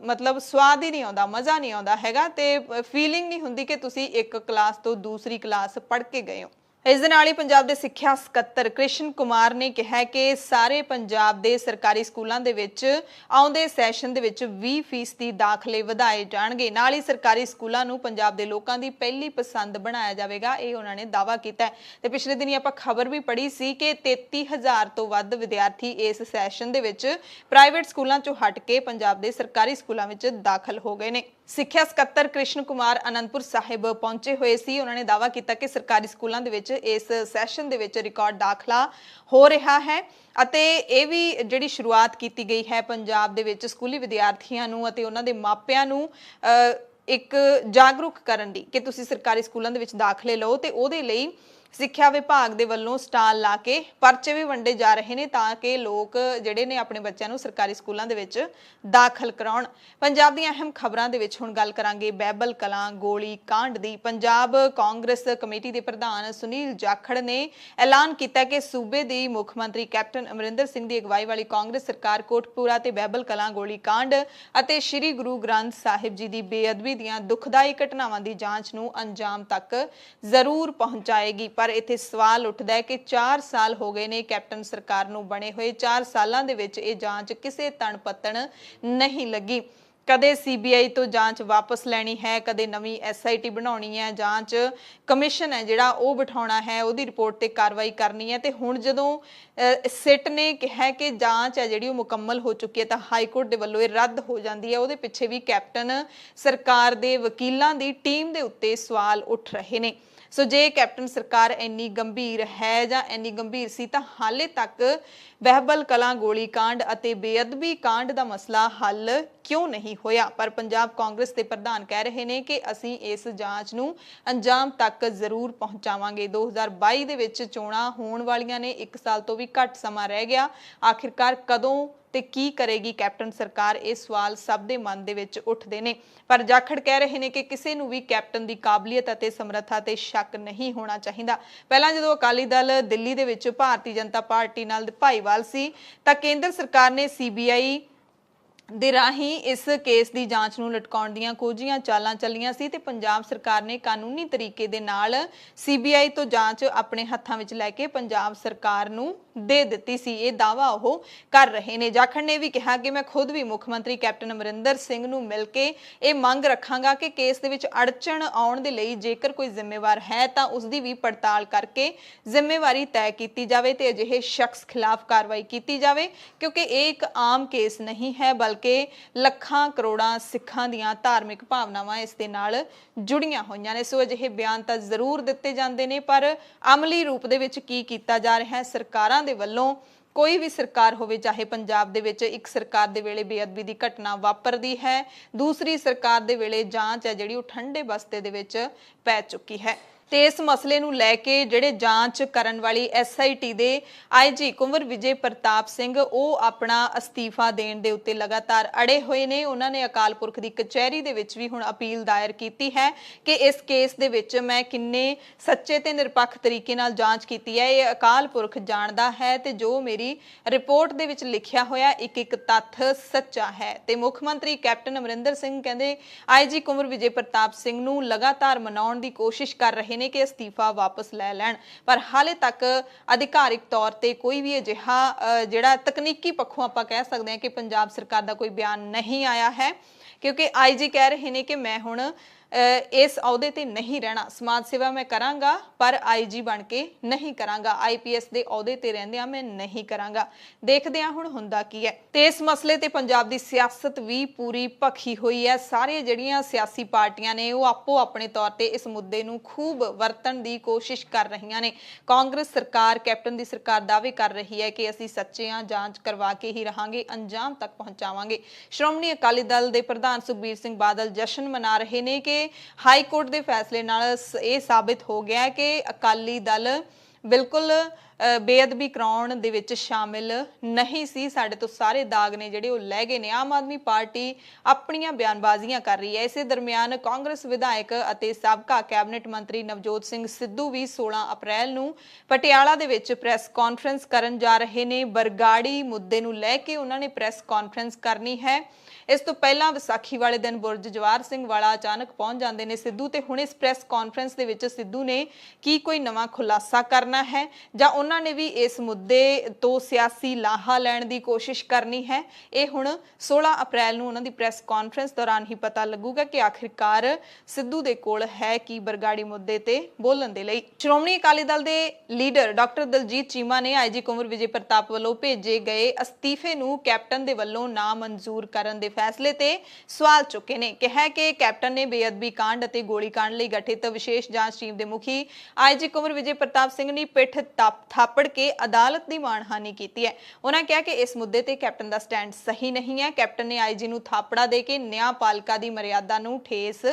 ਮਤਲਬ ਸਵਾਦ ਹੀ ਨਹੀਂ ਆਉਂਦਾ, ਮਜ਼ਾ ਨਹੀਂ ਆਉਂਦਾ ਹੈਗਾ ਤੇ ਫੀਲਿੰਗ ਨਹੀਂ ਹੁੰਦੀ ਕਿ ਤੁਸੀਂ ਇੱਕ ਕਲਾਸ ਤੋਂ ਦੂਸਰੀ ਕਲਾਸ ਪੜ੍ਹ ਕੇ ਗਏ ਹੋ। ਇਸ ਦੇ ਨਾਲ ਹੀ ਪੰਜਾਬ ਦੇ ਸਿੱਖਿਆ ਸਕੱਤਰ ਕ੍ਰਿਸ਼ਨ ਕੁਮਾਰ ਨੇ ਕਿਹਾ ਕਿ ਸਾਰੇ ਪੰਜਾਬ ਦੇ ਸਰਕਾਰੀ ਸਕੂਲਾਂ ਦੇ ਵਿੱਚ ਆਉਂਦੇ ਸੈਸ਼ਨ ਦੇ ਵਿੱਚ 20% ਦਾਖਲੇ ਵਧਾਏ ਜਾਣਗੇ। ਨਾਲ ਹੀ ਸਰਕਾਰੀ ਸਕੂਲਾਂ ਨੂੰ ਪੰਜਾਬ ਦੇ ਲੋਕਾਂ ਦੀ ਪਹਿਲੀ ਪਸੰਦ ਬਣਾਇਆ ਜਾਵੇਗਾ, ਇਹ ਉਹਨਾਂ ਨੇ ਦਾਅਵਾ ਕੀਤਾ ਹੈ। ਤੇ ਪਿਛਲੇ ਦਿਨੀ ਆਪਾਂ ਖਬਰ ਵੀ ਪੜ੍ਹੀ ਸੀ ਕਿ 33,000 ਤੋਂ ਵੱਧ ਵਿਦਿਆਰਥੀ ਇਸ ਸੈਸ਼ਨ ਦੇ ਵਿੱਚ ਪ੍ਰਾਈਵੇਟ ਸਕੂਲਾਂ ਚੋਂ ਹਟ ਕੇ ਪੰਜਾਬ ਦੇ ਸਰਕਾਰੀ ਸਕੂਲਾਂ ਵਿੱਚ ਦਾਖਲ ਹੋ ਗਏ ਨੇ। ਸਿੱਖਿਆ ਸਕੱਤਰ ਕ੍ਰਿਸ਼ਨ ਕੁਮਾਰ ਅਨੰਦਪੁਰ ਸਾਹਿਬ ਪਹੁੰਚੇ ਹੋਏ ਸੀ। ਉਹਨਾਂ ਨੇ ਦਾਅਵਾ ਕੀਤਾ ਕਿ ਸਰਕਾਰੀ ਸਕੂਲਾਂ ਦੇ ਵਿੱਚ ਇਸ ਸੈਸ਼ਨ ਦੇ ਵਿੱਚ ਰਿਕਾਰਡ ਦਾਖਲਾ ਹੋ ਰਿਹਾ ਹੈ ਅਤੇ ਇਹ ਵੀ ਜਿਹੜੀ ਸ਼ੁਰੂਆਤ ਕੀਤੀ ਗਈ ਹੈ ਪੰਜਾਬ ਦੇ ਵਿੱਚ ਸਕੂਲੀ ਵਿਦਿਆਰਥੀਆਂ ਨੂੰ ਅਤੇ ਉਹਨਾਂ ਦੇ ਮਾਪਿਆਂ ਨੂੰ ਇੱਕ ਜਾਗਰੂਕ ਕਰਨ ਦੀ ਕਿ ਤੁਸੀਂ ਸਰਕਾਰੀ ਸਕੂਲਾਂ ਦੇ ਵਿੱਚ ਦਾਖਲੇ ਲਓ, ਤੇ ਉਹਦੇ ਲਈ ਸਿੱਖਿਆ ਵਿਭਾਗ ਦੇ ਵੱਲੋਂ ਸਟਾਲ ਲਾ ਕੇ ਪਰਚੇ ਵੀ ਵੰਡੇ ਜਾ ਰਹੇ ਨੇ ਤਾਂ ਕਿ ਲੋਕ ਜਿਹੜੇ ਨੇ ਆਪਣੇ ਬੱਚਿਆਂ ਨੂੰ ਸਰਕਾਰੀ ਸਕੂਲਾਂ ਦੇ ਵਿੱਚ ਦਾਖਲ ਕਰਾਉਣ। ਪੰਜਾਬ ਦੀਆਂ ਅਹਿਮ ਖਬਰਾਂ ਦੇ ਵਿੱਚ ਹੁਣ ਗੱਲ ਕਰਾਂਗੇ ਬਹਿਬਲ ਕਲਾਂ ਗੋਲੀ ਕਾਂਡ ਦੀ। ਪੰਜਾਬ ਕਾਂਗਰਸ ਕਮੇਟੀ ਦੇ ਪ੍ਰਧਾਨ ਸੁਨੀਲ ਜਾਖੜ ਨੇ ਐਲਾਨ ਕੀਤਾ ਕਿ ਸੂਬੇ ਦੀ ਮੁੱਖ ਮੰਤਰੀ ਕੈਪਟਨ ਅਮਰਿੰਦਰ ਸਿੰਘ ਦੀ ਅਗਵਾਈ ਵਾਲੀ ਕਾਂਗਰਸ ਸਰਕਾਰ ਕੋਟਪੂਰਾ ਤੇ ਬਹਿਬਲ ਕਲਾਂ ਗੋਲੀ ਕਾਂਡ ਅਤੇ ਸ੍ਰੀ ਗੁਰੂ ਗ੍ਰੰਥ ਸਾਹਿਬ ਜੀ ਦੀ ਬੇਅਦਬੀ ਦੀਆਂ ਦੁਖਦਾਈ ਘਟਨਾਵਾਂ ਦੀ ਜਾਂਚ ਨੂੰ ਅੰਜਾਮ ਤੱਕ ਜ਼ਰੂਰ ਪਹੁੰਚਾਏਗੀ। ਪਰ ਇੱਥੇ ਸਵਾਲ ਉੱਠਦਾ ਹੈ ਕਿ 4 ਸਾਲ ਹੋ ਗਏ ਨੇ ਕੈਪਟਨ ਸਰਕਾਰ ਨੂੰ ਬਣੇ ਹੋਏ, 4 ਸਾਲਾਂ ਦੇ ਵਿੱਚ ਇਹ ਜਾਂਚ ਕਿਸੇ ਤਣ ਪੱਤਣ ਨਹੀਂ ਲੱਗੀ। ਕਦੇ ਸੀਬੀਆਈ ਤੋਂ ਜਾਂਚ ਵਾਪਸ ਲੈਣੀ ਹੈ, ਕਦੇ ਨਵੀਂ ਐਸਆਈਟੀ ਬਣਾਉਣੀ ਹੈ, ਜਾਂਚ ਕਮਿਸ਼ਨ ਹੈ ਜਿਹੜਾ ਉਹ ਬਿਠਾਉਣਾ ਹੈ, ਉਹਦੀ ਰਿਪੋਰਟ ਤੇ ਕਾਰਵਾਈ ਕਰਨੀ ਹੈ। ਤੇ ਹੁਣ ਜਦੋਂ ਸਿੱਟ ਨੇ ਕਿਹਾ ਕਿ ਜਾਂਚ ਹੈ ਜਿਹੜੀ ਉਹ ਮੁਕੰਮਲ ਹੋ ਚੁੱਕੀ ਹੈ ਤਾਂ ਹਾਈ ਕੋਰਟ ਦੇ ਵੱਲੋਂ ਇਹ ਰੱਦ ਹੋ ਜਾਂਦੀ ਹੈ। ਉਹਦੇ ਪਿੱਛੇ ਵੀ ਕੈਪਟਨ ਸਰਕਾਰ ਦੇ ਵਕੀਲਾਂ ਦੀ ਟੀਮ ਦੇ ਉੱਤੇ ਸਵਾਲ ਉੱਠ ਰਹੇ ਨੇ। ਸੋ ਜੇ ਕੈਪਟਨ ਸਰਕਾਰ ਇੰਨੀ ਗੰਭੀਰ ਹੈ ਜਾਂ ਇੰਨੀ ਗੰਭੀਰ ਸੀ ਤਾਂ ਹਾਲੇ ਤੱਕ ਬਹਿਬਲ ਕਲਾਂ ਗੋਲੀ ਕਾਂਡ ਅਤੇ ਬੇਅਦਬੀ ਕਾਂਡ ਦਾ ਮਸਲਾ ਹੱਲ ਕਿਉਂ ਨਹੀਂ ਹੋਇਆ। ਪਰ ਪੰਜਾਬ ਕਾਂਗਰਸ ਦੇ ਪ੍ਰਧਾਨ ਕਹਿ ਰਹੇ ਨੇ ਕਿ ਅਸੀਂ ਇਸ ਜਾਂਚ ਨੂੰ ਅੰਜਾਮ ਤੱਕ ਜ਼ਰੂਰ ਪਹੁੰਚਾਵਾਂਗੇ। 2022 ਦੇ ਵਿੱਚ ਚੋਣਾਂ ਹੋਣ ਵਾਲੀਆਂ ਨੇ, 1 ਸਾਲ ਤੋਂ ਵੀ ਘੱਟ ਸਮਾਂ ਰਹਿ ਗਿਆ। ਆਖਿਰਕਾਰ ਕਦੋਂ ਤੇ ਕੀ ਕਰੇਗੀ ਕੈਪਟਨ ਸਰਕਾਰ, ਇਹ ਸਵਾਲ ਸਭ ਦੇ ਮਨ ਦੇ ਵਿੱਚ ਉੱਠਦੇ ਨੇ। ਪਰ ਜਾਖੜ ਕਹਿ ਰਹੇ ਨੇ ਕਿ ਕਿਸੇ ਨੂੰ ਵੀ ਕੈਪਟਨ ਦੀ ਕਾਬਲੀਅਤ ਅਤੇ ਸਮਰੱਥਾ ਤੇ ਸ਼ੱਕ ਨਹੀਂ ਹੋਣਾ ਚਾਹੀਦਾ। ਪਹਿਲਾਂ ਜਦੋਂ ਅਕਾਲੀ ਦਲ ਦਿੱਲੀ ਦੇ ਵਿੱਚ ਭਾਰਤੀ ਜਨਤਾ ਪਾਰਟੀ ਨਾਲ ਭਾਈਵਾਲ ਸੀ ਤਾਂ ਕੇਂਦਰ ਸਰਕਾਰ ਨੇ ਸੀਬੀਆਈ ਦੇ ਰਾਹੀਂ ਇਸ ਕੇਸ ਦੀ ਜਾਂਚ ਨੂੰ ਲਟਕਾਉਣ ਦੀਆਂ ਕੋਝੀਆਂ ਚਾਲਾਂ ਚੱਲੀਆਂ ਸੀ ਤੇ ਪੰਜਾਬ ਸਰਕਾਰ ਨੇ ਕਾਨੂੰਨੀ ਤਰੀਕੇ ਦੇ ਨਾਲ ਸੀਬੀਆਈ ਤੋਂ ਜਾਂਚ ਆਪਣੇ ਹੱਥਾਂ ਵਿੱਚ ਲੈ ਕੇ ਪੰਜਾਬ ਸਰਕਾਰ ਨੂੰ ਦੇ ਦਿੱਤੀ ਸੀ। ਇਹ ਦਾਅਵਾ ਉਹ ਕਰ ਰਹੇ ਨੇ। ਜਾਖੜ ਨੇ ਵੀ ਕਿਹਾ ਕਿ ਮੈਂ ਖੁਦ ਵੀ ਮੁੱਖ ਮੰਤਰੀ ਕੈਪਟਨ ਅਮਰਿੰਦਰ ਸਿੰਘ ਨੂੰ ਮਿਲ ਕੇ ਇਹ ਮੰਗ ਰੱਖਾਂਗਾ ਕਿ ਕੇਸ ਦੇ ਵਿੱਚ ਅੜਚਣ ਆਉਣ ਦੇ ਲਈ ਜੇਕਰ ਕੋਈ ਜ਼ਿੰਮੇਵਾਰ ਹੈ ਤਾਂ ਉਸ ਦੀ ਵੀ ਪੜਤਾਲ ਕਰਕੇ ਜ਼ਿੰਮੇਵਾਰੀ ਤੈਅ ਕੀਤੀ ਜਾਵੇ ਤੇ ਅਜਿਹੇ ਸ਼ਖਸ ਖਿਲਾਫ ਕਾਰਵਾਈ ਕੀਤੀ ਜਾਵੇ, ਕਿਉਂਕਿ ਇਹ ਇੱਕ ਆਮ ਕੇਸ ਨਹੀਂ ਹੈ ਬਲਕਿ ਲੱਖਾਂ ਕਰੋੜਾਂ ਸਿੱਖਾਂ ਦੀਆਂ ਧਾਰਮਿਕ ਭਾਵਨਾਵਾਂ ਇਸ ਦੇ ਨਾਲ ਜੁੜੀਆਂ ਹੋਈਆਂ ਨੇ। ਸੋ ਅਜਿਹੇ ਬਿਆਨ ਤਾਂ ਜ਼ਰੂਰ ਦਿੱਤੇ ਜਾਂਦੇ ਨੇ ਪਰ ਅਮਲੀ ਰੂਪ ਦੇ ਵਿੱਚ ਕੀ ਕੀਤਾ ਜਾ ਰਿਹਾ ਹੈ ਸਰਕਾਰਾਂ ਦੇ ਵੱਲੋਂ। ਕੋਈ ਵੀ ਸਰਕਾਰ ਹੋਵੇ, ਚਾਹੇ ਪੰਜਾਬ ਦੇ ਵਿੱਚ ਇੱਕ ਸਰਕਾਰ ਦੇ ਵੇਲੇ ਬੇਅਦਬੀ ਦੀ ਘਟਨਾ ਵਾਪਰਦੀ ਹੈ, ਦੂਸਰੀ ਸਰਕਾਰ ਦੇ ਵੇਲੇ ਜਾਂਚ ਹੈ ਜਿਹੜੀ ਉਹ ਠੰਡੇ ਬਸਤੇ ਦੇ ਵਿੱਚ ਪੈ ਚੁੱਕੀ ਹੈ। ਤੇ ਇਸ ਮਸਲੇ ਨੂੰ ਲੈ ਕੇ ਜਿਹੜੇ ਜਾਂਚ ਕਰਨ ਵਾਲੀ ਐਸਆਈਟੀ ਦੇ ਆਈਜੀ ਕੁੰਵਰ ਵਿਜੇ ਪ੍ਰਤਾਪ ਸਿੰਘ ਉਹ ਆਪਣਾ ਅਸਤੀਫਾ ਦੇਣ ਦੇ ਉੱਤੇ ਲਗਾਤਾਰ ਅੜੇ ਹੋਏ ਨੇ। ਉਹਨਾਂ ਨੇ ਅਕਾਲ ਪੁਰਖ ਦੀ ਕਚਹਿਰੀ ਦੇ ਵਿੱਚ ਵੀ ਹੁਣ ਅਪੀਲ ਦਾਇਰ ਕੀਤੀ ਹੈ ਕਿ ਇਸ ਕੇਸ ਦੇ ਵਿੱਚ ਮੈਂ ਕਿੰਨੇ ਸੱਚੇ ਤੇ ਨਿਰਪੱਖ ਤਰੀਕੇ ਨਾਲ ਜਾਂਚ ਕੀਤੀ ਹੈ ਇਹ ਅਕਾਲ ਪੁਰਖ ਜਾਣਦਾ ਹੈ ਤੇ ਜੋ ਮੇਰੀ ਰਿਪੋਰਟ ਦੇ ਵਿੱਚ ਲਿਖਿਆ ਹੋਇਆ ਇੱਕ ਇੱਕ ਤੱਥ ਸੱਚਾ ਹੈ। ਤੇ ਮੁੱਖ ਮੰਤਰੀ ਕੈਪਟਨ ਅਮਰਿੰਦਰ ਸਿੰਘ ਕਹਿੰਦੇ ਆਈਜੀ ਕੁੰਵਰ ਵਿਜੇ ਪ੍ਰਤਾਪ ਸਿੰਘ ਨੂੰ ਲਗਾਤਾਰ ਮਨਾਉਣ ਦੀ ਕੋਸ਼ਿਸ਼ ਕਰ ਰਹੇ ਨੇ ਕਿ ਅਸਤੀਫਾ ਵਾਪਸ ਲੈ ਲੈਣ, ਪਰ ਹਾਲੇ ਤੱਕ ਅਧਿਕਾਰਿਕ ਤੌਰ ਤੇ ਕੋਈ ਵੀ ਅਜਿਹਾ ਜਿਹੜਾ ਤਕਨੀਕੀ ਪੱਖੋਂ ਆਪਾਂ ਕਹਿ ਸਕਦੇ ਹਾਂ ਕਿ ਪੰਜਾਬ ਸਰਕਾਰ ਦਾ ਕੋਈ ਬਿਆਨ ਨਹੀਂ ਆਇਆ ਹੈ, ਕਿਉਂਕਿ ਆਈਜੀ ਕਹਿ ਰਹੇ ਨੇ ਕਿ ਮੈਂ ਹੁਣ ਇਸ ਅਹੁਦੇ ਤੇ ਨਹੀਂ ਰਹਿਣਾ, ਸਮਾਜ ਸੇਵਾ ਮੈਂ ਕਰਾਂਗਾ ਪਰ ਆਈਜੀ ਬਣ ਕੇ ਨਹੀਂ ਕਰਾਂਗਾ, ਆਈਪੀਐਸ ਦੇ ਅਹੁਦੇ ਤੇ ਰਹਿੰਦਿਆਂ ਮੈਂ ਨਹੀਂ ਕਰਾਂਗਾ। ਦੇਖਦੇ ਹਾਂ ਹੁਣ ਹੁੰਦਾ ਕੀ ਹੈ। ਤੇ ਇਸ ਮਸਲੇ ਤੇ ਪੰਜਾਬ ਦੀ ਸਿਆਸਤ ਵੀ ਪੂਰੀ ਭਖੀ ਹੋਈ ਹੈ। ਸਾਰੀਆਂ ਜਿਹੜੀਆਂ ਸਿਆਸੀ ਪਾਰਟੀਆਂ ਨੇ ਉਹ ਆਪੋ ਆਪਣੇ ਤੌਰ ਤੇ ਇਸ ਮੁੱਦੇ ਨੂੰ ਖੂਬ ਵਰਤਣ ਦੀ ਕੋਸ਼ਿਸ਼ ਕਰ ਰਹੀਆਂ ਨੇ। ਕਾਂਗਰਸ ਸਰਕਾਰ, ਕੈਪਟਨ ਦੀ ਸਰਕਾਰ ਦਾਅਵੇ ਕਰ ਰਹੀ ਹੈ ਕਿ ਅਸੀਂ ਸੱਚੇ ਹਾਂ, ਜਾਂਚ ਕਰਵਾ ਕੇ ਹੀ ਰਹਾਂਗੇ, ਅੰਜਾਮ ਤੱਕ ਪਹੁੰਚਾਵਾਂਗੇ। ਸ਼੍ਰੋਮਣੀ ਅਕਾਲੀ ਦਲ ਦੇ ਪ੍ਰਧਾਨ ਸੁਖਬੀਰ ਸਿੰਘ ਬਾਦਲ ਜਸ਼ਨ ਮਨਾ ਰਹੇ ਨੇ ਕਿ ਹਾਈ ਕੋਰਟ ਦੇ ਫੈਸਲੇ ਨਾਲ ਇਹ ਸਾਬਿਤ ਹੋ ਗਿਆ ਕਿ ਅਕਾਲੀ ਦਲ ਬਿਲਕੁਲ ਬੇਅਦਬੀ ਕਰਾਉਣ ਦੇ ਵਿੱਚ ਸ਼ਾਮਿਲ ਨਹੀਂ ਸੀ। ਸਾਡੇ ਤੋਂ ਸਾਰੇ ਦਾਗ ਨੇ ਜਿਹੜੇ ਉਹ ਲੈ ਗਏ ਨੇ। ਆਮ ਆਦਮੀ ਪਾਰਟੀ ਆਪਣੀਆਂ ਬਿਆਨਬਾਜ਼ੀਆਂ ਕਰ ਰਹੀ ਹੈ। ਇਸੇ ਦਰਮਿਆਨ ਕਾਂਗਰਸ ਵਿਧਾਇਕ ਅਤੇ ਸਾਬਕਾ ਕੈਬਨਿਟ ਮੰਤਰੀ ਨਵਜੋਤ ਸਿੰਘ ਸਿੱਧੂ ਵੀ 16 ਅਪ੍ਰੈਲ ਨੂੰ ਪਟਿਆਲਾ ਦੇ ਵਿੱਚ ਪ੍ਰੈਸ ਕਾਨਫਰੰਸ ਕਰਨ ਜਾ ਰਹੇ ਨੇ। ਬਰਗਾੜੀ ਮੁੱਦੇ ਨੂੰ ਲੈ ਕੇ ਉਹਨਾਂ ਨੇ ਪ੍ਰੈਸ ਕਾਨਫਰੰਸ ਕਰਨੀ ਹੈ। ਇਸ ਤੋਂ ਪਹਿਲਾਂ ਵਿਸਾਖੀ ਵਾਲੇ ਦਿਨ ਬੁਰਜ ਜਵਾਹਰ ਸਿੰਘ ਵਾਲਾ ਅਚਾਨਕ ਪਹੁੰਚ ਜਾਂਦੇ ਨੇ ਸਿੱਧੂ ਤੇ ਹੁਣ ਇਸ ਪ੍ਰੈਸ ਕਾਨਫਰੰਸ ਦੇ ਵਿੱਚ ਸਿੱਧੂ ਨੇ ਕੀ ਕੋਈ ਨਵਾਂ ਖੁਲਾਸਾ ਕਰਨਾ ਹੈ ਜਾਂ ਉਹਨਾਂ ਨੇ ਵੀ ਇਸ ਮੁੱਦੇ ਤੋਂ ਸਿਆਸੀ ਲਾਹਾ ਲੈਣ ਦੀ ਕੋਸ਼ਿਸ਼ ਕਰਨੀ ਹੈ। ਇਹ ਹੁਣ 16 ਅਪ੍ਰੈਲ ਨੂੰ ਉਹਨਾਂ ਦੀ ਪ੍ਰੈਸ ਕਾਨਫਰੰਸ ਦੌਰਾਨ ਹੀ ਪਤਾ ਲੱਗੂਗਾ ਕਿ ਆਖਿਰਕਾਰ ਸਿੱਧੂ ਦੇ ਕੋਲ ਹੈ ਕੀ ਬਰਗਾੜੀ ਮੁੱਦੇ ਤੇ ਬੋਲਣ ਦੇ ਲਈ। ਸ਼੍ਰੋਮਣੀ ਅਕਾਲੀ ਦਲ ਦੇ ਲੀਡਰ ਡਾਕਟਰ ਦਲਜੀਤ ਚੀਮਾ ਨੇ ਆਈਜੀ ਕੁੰਵਰ ਵਿਜੇ ਪ੍ਰਤਾਪ ਵੱਲੋਂ ਭੇਜੇ ਗਏ ਅਸਤੀਫੇ ਨੂੰ ਕੈਪਟਨ ਦੇ ਵੱਲੋਂ ਨਾ ਮਨਜ਼ੂਰ ਕਰਨ ਦੇ ਫੈਸਲੇ ਤੇ ਸਵਾਲ ਚੁੱਕੇ ਨੇ। ਕਿਹਾ ਕਿ ਕੈਪਟਨ ਨੇ ਬੇਅਦਬੀ ਕਾਂਡ ਅਤੇ ਗੋਲੀ ਕਾਂਡ ਲਈ ਗਠਿਤ ਵਿਸ਼ੇਸ਼ ਜਾਂਚ ਟੀਮ ਦੇ ਮੁਖੀ ਆਈਜੀ ਕੁੰਵਰ ਵਿਜੇ ਪ੍ਰਤਾਪ ਸਿੰਘ ਨੇ ਪਿੱਠ ਥਾਪੜ ਕੇ ਅਦਾਲਤ ਦੀ ਮਾਣਹਾਨੀ ਕੀਤੀ ਹੈ। ਉਹਨਾਂ ਕਿਹਾ ਕਿ ਇਸ ਮੁੱਦੇ ਤੇ ਕੈਪਟਨ ਦਾ ਸਟੈਂਡ ਸਹੀ ਨਹੀਂ ਹੈ। ਕੈਪਟਨ ਨੇ ਆਈਜੀ ਨੂੰ ਥਾਪੜਾ ਦੇ ਕੇ ਨਿਆਂਪਾਲਿਕਾ ਦੀ ਮਰਿਆਦਾ ਨੂੰ ਠੇਸ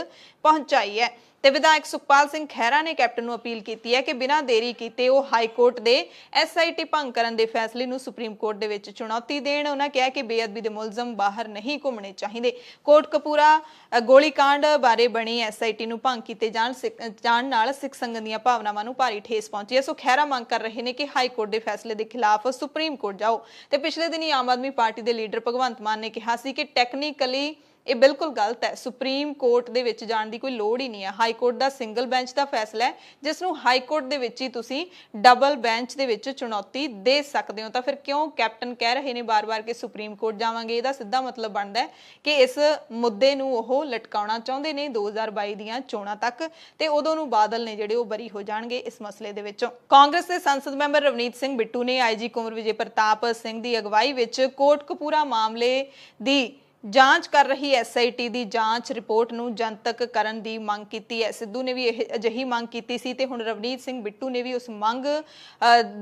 ਪਹੁੰਚਾਈ ਹੈ। ਤੇ ਵਿਧਾਇਕ ਸੁਖਪਾਲ ਸਿੰਘ ਖਹਿਰਾ ਨੇ ਕੈਪਟਨ ਨੂੰ ਅਪੀਲ ਕੀਤੀ ਹੈ ਕਿ ਬਿਨਾਂ ਦੇਰੀ ਕੀਤੇ ਉਹ ਹਾਈ ਕੋਰਟ ਦੇ ਐਸਆਈਟੀ ਭੰਗ ਕਰਨ ਦੇ ਫੈਸਲੇ ਨੂੰ ਸੁਪਰੀਮ ਕੋਰਟ ਦੇ ਵਿੱਚ ਚੁਣੌਤੀ ਦੇਣ। ਉਹਨਾਂ ਕਿਹਾ ਕਿ ਬੇਅਦਬੀ ਦੇ ਮੁਲਜ਼ਮ ਬਾਹਰ ਨਹੀਂ ਘੁੰਮਣੇ ਚਾਹੀਦੇ। ਕੋਟਕਪੂਰਾ ਗੋਲੀकांड ਬਾਰੇ ਬਣੀ ਐਸਆਈਟੀ ਨੂੰ ਭੰਗ ਕੀਤੇ ਜਾਣ ਨਾਲ ਸਿੱਖ ਸੰਗਤ ਦੀਆਂ ਭਾਵਨਾਵਾਂ ਨੂੰ ਭਾਰੀ ਠੇਸ ਪਹੁੰਚੀ ਹੈ। ਸੋ ਖਹਿਰਾ ਮੰਗ ਕਰ ਰਹੇ ਨੇ ਕਿ ਹਾਈ ਕੋਰਟ ਦੇ ਫੈਸਲੇ ਦੇ ਖਿਲਾਫ ਸੁਪਰੀਮ ਕੋਰਟ ਜਾਓ। ਤੇ ਪਿਛਲੇ ਦਿਨੀ ਆਮ ਆਦਮੀ ਪਾਰਟੀ ਦੇ ਲੀਡਰ ਭਗਵੰਤ ਮਾਨ ਨੇ ਕਿਹਾ ਸੀ ਕਿ ਟੈਕਨੀਕਲੀ ਇਹ ਬਿਲਕੁਲ ਗਲਤ ਹੈ। ਸੁਪਰੀਮ ਕੋਰਟ ਦੇ ਵਿੱਚ ਜਾਣ ਦੀ ਕੋਈ ਲੋੜ ਹੀ ਨਹੀਂ ਹੈ। ਹਾਈ ਕੋਰਟ ਦਾ ਸਿੰਗਲ ਬੈਂਚ ਦਾ ਫੈਸਲਾ ਹੈ, ਜਿਸ ਨੂੰ ਹਾਈ ਕੋਰਟ ਦੇ ਵਿੱਚ ਹੀ ਤੁਸੀਂ ਡਬਲ ਬੈਂਚ ਦੇ ਵਿੱਚ ਚੁਣੌਤੀ ਦੇ ਸਕਦੇ ਹੋ। ਤਾਂ ਫਿਰ ਕਿਉਂ ਕੈਪਟਨ ਕਹਿ ਰਹੇ ਨੇ ਬਾਰ-ਬਾਰ ਕਿ ਸੁਪਰੀਮ ਕੋਰਟ ਜਾਵਾਂਗੇ? ਇਹਦਾ ਸਿੱਧਾ ਮਤਲਬ ਬਣਦਾ ਹੈ ਕਿ ਇਸ ਮੁੱਦੇ ਨੂੰ ਉਹ ਲਟਕਾਉਣਾ ਚਾਹੁੰਦੇ ਨੇ 2022 ਦੀਆਂ ਚੋਣਾਂ ਤੱਕ, ਤੇ ਉਦੋਂ ਨੂੰ ਬਾਦਲ ਨੇ ਜਿਹੜੇ ਉਹ ਬਰੀ ਹੋ ਜਾਣਗੇ ਇਸ ਮਸਲੇ ਦੇ ਵਿੱਚੋਂ। ਕਾਂਗਰਸ ਦੇ ਸੰਸਦ ਮੈਂਬਰ ਰਵਨੀਤ ਸਿੰਘ ਬਿੱਟੂ ਨੇ ਆਈਜੀ ਕੁੰਵਰ ਵਿਜੇ ਪ੍ਰਤਾਪ ਸਿੰਘ ਦੀ ਅਗਵਾਈ ਵਿੱਚ ਕੋਟਕਪੂਰਾ ਮਾਮਲੇ ਦੀ ਜਾਂਚ ਕਰ ਰਹੀ ਐਸਆਈਟੀ ਦੀ ਜਾਂਚ ਰਿਪੋਰਟ ਨੂੰ ਜਨਤਕ ਕਰਨ ਦੀ ਮੰਗ ਕੀਤੀ ਹੈ। ਸਿੱਧੂ ਨੇ ਵੀ ਇਹ ਅਜਿਹੀ ਮੰਗ ਕੀਤੀ ਸੀ ਤੇ ਹੁਣ ਰਵਨੀਤ ਸਿੰਘ ਬਿੱਟੂ ਨੇ ਵੀ ਉਸ ਮੰਗ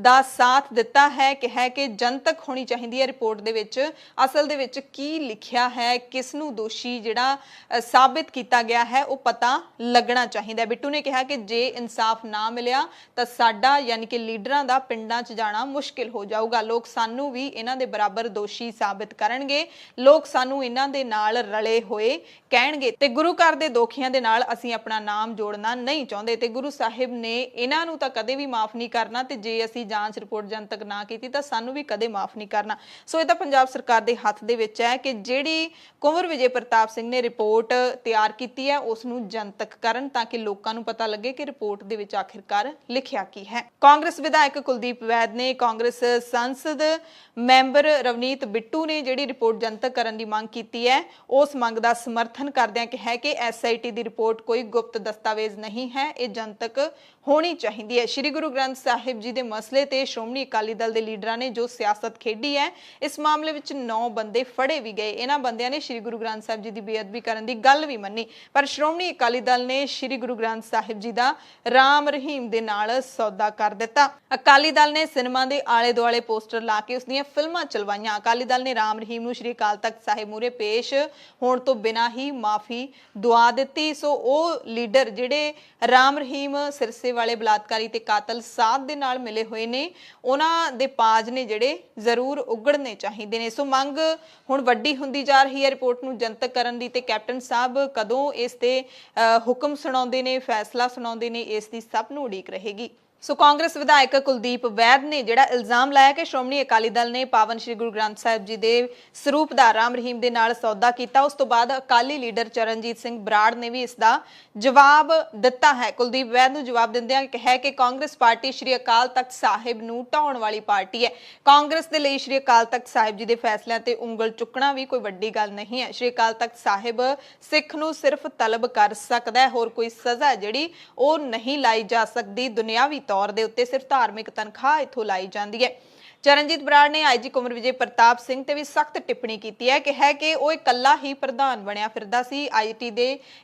ਦਾ ਸਾਥ ਦਿੱਤਾ ਹੈ ਕਿ ਜਨਤਕ ਹੋਣੀ ਚਾਹੀਦੀ ਹੈ ਰਿਪੋਰਟ ਦੇ ਵਿੱਚ ਅਸਲ ਦੇ ਵਿੱਚ ਕੀ ਲਿਖਿਆ ਹੈ, ਕਿਸ ਨੂੰ ਦੋਸ਼ੀ ਜਿਹੜਾ ਸਾਬਿਤ ਕੀਤਾ ਗਿਆ ਹੈ ਉਹ ਪਤਾ ਲੱਗਣਾ ਚਾਹੀਦਾ ਹੈ। ਬਿੱਟੂ ਨੇ ਕਿਹਾ ਕਿ ਜੇ ਇਨਸਾਫ ਨਾ ਮਿਲਿਆ ਤਾਂ ਸਾਡਾ ਯਾਨੀ ਕਿ ਲੀਡਰਾਂ ਦਾ ਪਿੰਡਾਂ 'ਚ ਜਾਣਾ ਮੁਸ਼ਕਿਲ ਹੋ ਜਾਊਗਾ। ਲੋਕ ਸਾਨੂੰ ਵੀ ਇਹਨਾਂ ਦੇ ਬਰਾਬਰ ਦੋਸ਼ੀ ਸਾਬਿਤ ਕਰਨਗੇ, ਲੋਕ ਸਾਨੂੰ ਇਹਨਾਂ ਦੇ ਨਾਲ ਰਲੇ ਹੋਏ ਕਹਿਣਗੇ ਤੇ ਗੁਰੂ ਘਰ ਦੇ ਦੋਖੀਆਂ ਦੇ ਨਾਲ ਅਸੀਂ ਆਪਣਾ ਨਾਮ ਜੋੜਨਾ ਨਹੀਂ ਚਾਹੁੰਦੇ ਤੇ ਗੁਰੂ ਸਾਹਿਬ ਨੇ ਇਹਨਾਂ ਨੂੰ ਤਾਂ ਕਦੇ ਵੀ ਮਾਫ ਨਹੀਂ ਕਰਨਾ ਤੇ ਜੇ ਅਸੀਂ ਜਾਂਚ ਰਿਪੋਰਟ ਜਨਤਕ ਨਾ ਕੀਤੀ ਤਾਂ ਸਾਨੂੰ ਵੀ ਕਦੇ ਮਾਫ ਨਹੀਂ ਕਰਨਾ। ਸੋ ਇਹ ਤਾਂ ਪੰਜਾਬ ਸਰਕਾਰ ਦੇ ਹੱਥ ਦੇ ਵਿੱਚ ਹੈ ਕਿ ਜਿਹੜੀ ਕੁੰਵਰ ਵਿਜੇ ਪ੍ਰਤਾਪ ਸਿੰਘ ਨੇ ਰਿਪੋਰਟ ਤਿਆਰ ਕੀਤੀ ਹੈ ਉਸ ਨੂੰ ਜਨਤਕ ਕਰਨ ਤਾਂ ਕਿ ਲੋਕਾਂ ਨੂੰ ਪਤਾ ਲੱਗੇ ਕਿ ਰਿਪੋਰਟ ਦੇ ਵਿੱਚ ਆਖਿਰਕਾਰ ਲਿਖਿਆ ਕੀ ਹੈ। ਕਾਂਗਰਸ ਵਿਧਾਇਕ ਕੁਲਦੀਪ ਵੈਦ ਨੇ ਕਾਂਗਰਸ ਸੰਸਦ ਮੈਂਬਰ ਰਵਨੀਤ ਬਿੱਟੂ ਨੇ ਜਿਹੜੀ ਰਿਪੋਰਟ ਜਨਤਕ ਕਰਨ ਦੀ ਮੰਗ ਕੀਤੀ ਹੈ ਉਸ ਮੰਗ ਦਾ ਸਮਰਥਨ ਕਰਦਿਆਂ ਕਿਹਾ ਕਿ ਐਸਆਈਟੀ ਦੀ ਰਿਪੋਰਟ ਕੋਈ ਗੁਪਤ ਦਸਤਾਵੇਜ਼ ਨਹੀਂ ਹੈ, ਇਹ ਜਨਤਕ ਹੋਣੀ ਚਾਹੀਦੀ ਹੈ। ਸ਼੍ਰੀ ਗੁਰੂ ਗ੍ਰੰਥ ਸਾਹਿਬ ਜੀ ਦੇ ਮਸਲੇ ਤੇ ਸ਼੍ਰੋਮਣੀ ਅਕਾਲੀ ਦਲ ਦੇ ਲੀਡਰਾਂ ਨੇ ਜੋ ਸਿਆਸਤ ਖੇਡੀ ਹੈ, ਇਸ ਮਾਮਲੇ ਵਿੱਚ 9 ਬੰਦੇ ਫੜੇ ਵੀ ਗਏ। ਇਹਨਾਂ ਬੰਦਿਆਂ ਨੇ ਸ਼੍ਰੀ ਗੁਰੂ ਗ੍ਰੰਥ ਸਾਹਿਬ ਜੀ ਦੀ ਬੇਅਦਬੀ ਕਰਨ ਦੀ ਗੱਲ ਵੀ ਮੰਨੀ, ਪਰ ਸ਼੍ਰੋਮਣੀ ਅਕਾਲੀ ਦਲ ਨੇ ਸ਼੍ਰੀ ਗੁਰੂ ਗ੍ਰੰਥ ਸਾਹਿਬ ਜੀ ਦਾ ਰਾਮ ਰਹੀਮ ਦੇ ਨਾਲ ਸੌਦਾ ਕਰ ਦਿੱਤਾ। ਅਕਾਲੀ ਦਲ ਨੇ ਸਿਨੇਮਾ ਦੇ ਆਲੇ ਦੁਆਲੇ ਪੋਸਟਰ ਲਾ ਕੇ ਉਸ ਦੀਆਂ ਫਿਲਮਾਂ ਚਲਵਾਈਆਂ। ਅਕਾਲੀ ਦਲ ਨੇ ਰਾਮ ਰਹੀਮ ਨੂੰ ਸ਼੍ਰੀ ਅਕਾਲ ਤਖਤ ਸਾਹਿਬ ਮੂਹਰੇ ਪੇਸ਼ ਹੋਣ ਤੋਂ ਬਿਨਾਂ ਹੀ ਮਾਫੀ ਦੁਆ ਦਿੱਤੀ। ਸੋ ਉਹ ਲੀਡਰ ਜਿਹੜੇ ਰਾਮ ਰਹੀਮ ਸਿਰਸੇ ਵਾਲੇ ਬਲਾਤਕਾਰੀ ਤੇ ਕਾਤਲ ਸਾਧ ਦੇ ਨਾਲ ਮਿਲੇ ਹੋਏ ਨੇ, ਉਹਨਾਂ ਦੇ ਪਾਜ ਨੇ ਜਿਹੜੇ ਜ਼ਰੂਰ ਉਗੜਨੇ ਚਾਹੀਦੇ ਨੇ। ਸੋ ਮੰਗ ਹੁਣ ਵੱਡੀ ਹੁੰਦੀ ਜਾ ਰਹੀ ਹੈ ਰਿਪੋਰਟ ਨੂੰ ਜਨਤਕ ਕਰਨ ਦੀ ਤੇ ਕੈਪਟਨ ਸਾਹਿਬ ਕਦੋਂ ਇਸ ਤੇ ਹੁਕਮ ਸੁਣਾਉਂਦੇ ਨੇ, ਫੈਸਲਾ ਸੁਣਾਉਂਦੇ ਨੇ, ਇਸ ਦੀ ਸਭ ਨੂੰ ਉਡੀਕ ਰਹੇਗੀ। ਸੋ ਕਾਂਗਰਸ ਵਿਧਾਇਕ ਕੁਲਦੀਪ ਵੈਦ ਨੇ ਜਿਹੜਾ ਇਲਜ਼ਾਮ ਲਾਇਆ ਕਿ ਸ਼੍ਰੋਮਣੀ ਅਕਾਲੀ ਦਲ ਨੇ ਪਾਵਨ ਸ਼੍ਰੀ ਗੁਰੂ ਗ੍ਰੰਥ ਸਾਹਿਬ ਜੀ ਦੇ ਸਰੂਪ ਦਾ ਰਾਮ ਰਹੀਮ ਦੇ ਨਾਲ ਸੌਦਾ ਕੀਤਾ, ਉਸ ਤੋਂ ਬਾਅਦ ਅਕਾਲੀ ਲੀਡਰ ਚਰਨਜੀਤ ਸਿੰਘ ਬਰਾੜ ਨੇ ਵੀ ਇਸ ਦਾ ਜਵਾਬ ਦਿੱਤਾ ਹੈ। ਕੁਲਦੀਪ ਵੈਦ ਨੂੰ ਜਵਾਬ ਦਿੰਦਿਆਂ ਕਿਹਾ ਕਿ ਕਾਂਗਰਸ ਪਾਰਟੀ ਸ਼੍ਰੀ ਅਕਾਲ ਤਖਤ ਸਾਹਿਬ ਨੂੰ ਢਾਉਣ ਵਾਲੀ ਪਾਰਟੀ ਹੈ। ਕਾਂਗਰਸ ਦੇ ਲਈ ਸ਼੍ਰੀ ਅਕਾਲ ਤਖਤ ਸਾਹਿਬ ਜੀ ਦੇ ਫੈਸਲਿਆਂ ਤੇ ਉਂਗਲ ਚੁੱਕਣਾ ਵੀ ਕੋਈ ਵੱਡੀ ਗੱਲ ਨਹੀਂ ਹੈ। ਸ਼੍ਰੀ ਅਕਾਲ ਤਖਤ ਸਾਹਿਬ ਸਿੱਖ ਨੂੰ ਸਿਰਫ ਤਲਬ ਕਰ ਸਕਦਾ ਹੈ, ਹੋਰ ਕੋਈ ਸਜ਼ਾ ਜਿਹੜੀ ਉਹ ਨਹੀਂ ਲਾਈ ਜਾ ਸਕਦੀ। ਦੁਨਿਆਵੀ ਤੌਰ ਦੇ ਉੱਤੇ ਸਿਰਫ ਧਾਰਮਿਕ ਤਨਖਾਹ ਇਥੋਂ ਲਾਈ ਜਾਂਦੀ ਹੈ। ਚਰਨਜੀਤ ਬਰਾੜ ਨੇ ਆਈਜੀ ਕੁੰਵਰ ਵਿਜੇ ਪ੍ਰਤਾਪ ਸਿੰਘ ਤੇ ਵੀ ਸਖਤ ਟਿੱਪਣੀ ਕੀਤੀ ਹੈ ਕਿ ਉਹ ਇਕੱਲਾ ਹੀ ਪ੍ਰਧਾਨ ਬਣਿਆ ਫਿਰਦਾ ਸੀ।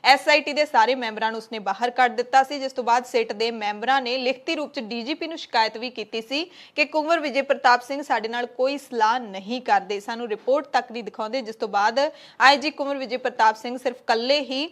ਐਸਆਈਟੀ ਦੇ ਸਾਰੇ ਮੈਂਬਰਾਂ ਨੂੰ ਉਸਨੇ ਬਾਹਰ ਕੱਢ ਦਿੱਤਾ ਸੀ, ਜਿਸ ਤੋਂ ਬਾਅਦ ਸਿੱਟ ਦੇ ਮੈਂਬਰਾਂ ਨੇ ਲਿਖਤੀ ਰੂਪ 'ਚ ਡੀਜੀਪੀ ਨੂੰ ਸ਼ਿਕਾਇਤ ਵੀ ਕੀਤੀ ਸੀ ਕਿ ਕੁੰਵਰ ਵਿਜੇ ਪ੍ਰਤਾਪ ਸਿੰਘ ਸਾਡੇ ਨਾਲ ਕੋਈ ਸਲਾਹ ਨਹੀਂ ਕਰਦੇ, ਸਾਨੂੰ ਰਿਪੋਰਟ ਤੱਕ ਨਹੀਂ ਦਿਖਾਉਂਦੇ। ਜਿਸ ਤੋਂ ਬਾਅਦ ਆਈਜੀ ਕੁੰਵਰ ਵਿਜੇ ਪ੍ਰਤਾਪ ਸਿੰਘ ਸਿਰਫ ਇਕੱਲੇ ਹੀ